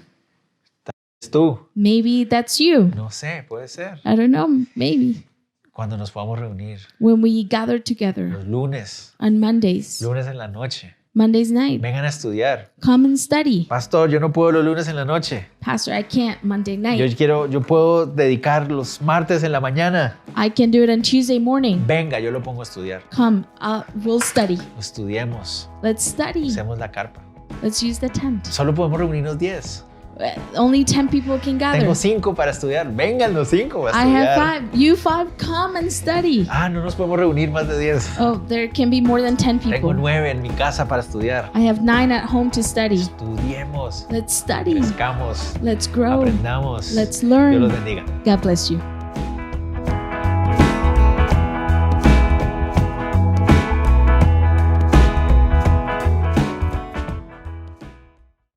Es tú. Maybe that's you. No sé, puede ser. I don't know. Maybe Cuando nos podamos reunir when we gather together los lunes, on Mondays, lunes en la noche. Monday's night, Vengan a estudiar. come and study. Pastor, yo no puedo los lunes en la noche. Pastor, I can't Monday night. Yo puedo dedicar los martes en la mañana. I can do it on Tuesday morning. Venga, yo lo pongo a estudiar. Come, we'll study. Estudiemos. Let's study. Usemos la carpa. Let's use the tent. Solo podemos reunirnos 10. Only 10 people can gather. Tengo 5 para estudiar. Vengan los 5 a I have estudiar. 5. You 5, come and study. Ah, no nos podemos reunir más de 10. Oh, there can be more than 10 Tengo people. 9 en mi casa para estudiar. I have 9 at home to study. Estudiemos. Let's study. Crezcamos. Let's grow. Aprendamos. Let's Dios los learn. bendiga. God bless you.